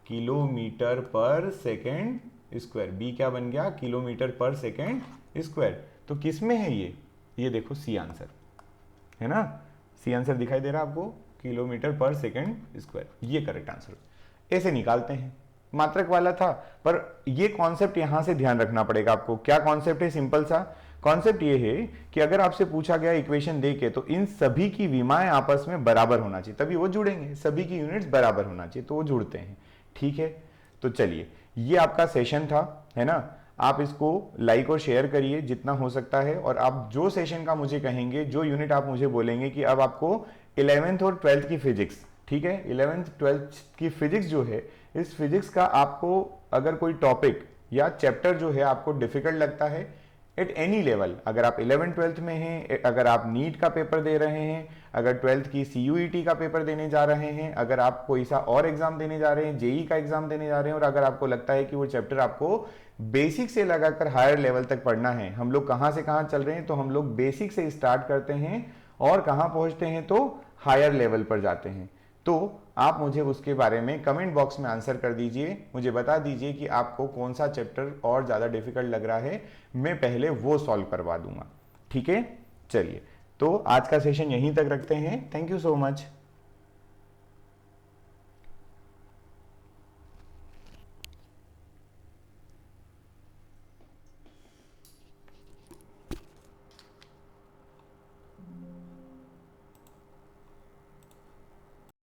किलोमीटर पर सेकेंड स्क्वायर। B क्या बन गया? किलोमीटर पर सेकेंड स्क्वायर। तो किस में है ये देखो C आंसर, है ना। C आंसर दिखाई दे रहा है आपको? किलोमीटर पर सेकेंड स्क्वायर, ये करेक्ट आंसर। ऐसे निकालते हैं। मात्रक वाला था, पर ये कॉन्सेप्ट यहां से ध्यान रखना पड़ेगा आपको। क्या कॉन्सेप्ट है? सिंपल सा कॉन्सेप्ट ये है कि अगर आपसे पूछा गया इक्वेशन देके, तो इन सभी की विमाएं आपस में बराबर होना चाहिए, तभी वो जुड़ेंगे। सभी की यूनिट्स बराबर होना चाहिए, तो वो जुड़ते हैं, ठीक है। तो चलिए, ये आपका सेशन था, है ना। आप इसको लाइक और शेयर करिए जितना हो सकता है, और आप जो सेशन का मुझे कहेंगे, जो यूनिट आप मुझे बोलेंगे कि अब आपको 11th और 12th की फिजिक्स, ठीक है, 11th 12th की फिजिक्स जो है, इस फिजिक्स का आपको अगर कोई टॉपिक या चैप्टर जो है आपको डिफिकल्ट लगता है एट एनी लेवल, अगर आप 11th 12th में हैं, अगर आप नीट का पेपर दे रहे हैं, अगर 12th की CUET का पेपर देने जा रहे हैं, अगर आप कोई सा और एग्जाम देने जा रहे हैं, JEE का एग्जाम देने जा रहे हैं, और अगर आपको लगता है कि वो चैप्टर आपको बेसिक से लगाकर हायर लेवल तक पढ़ना है, हम लोग कहाँ से कहाँ चल रहे हैं, तो हम लोग बेसिक से स्टार्ट करते हैं और कहाँ पहुँचते हैं, तो हायर लेवल पर जाते हैं। तो आप मुझे उसके बारे में कमेंट बॉक्स में आंसर कर दीजिए, मुझे बता दीजिए कि आपको कौन सा चैप्टर और ज़्यादा डिफिकल्ट लग रहा है, मैं पहले वो सॉल्व करवा दूंगा, ठीक है। चलिए, तो आज का सेशन यहीं तक रखते हैं। Thank you so much.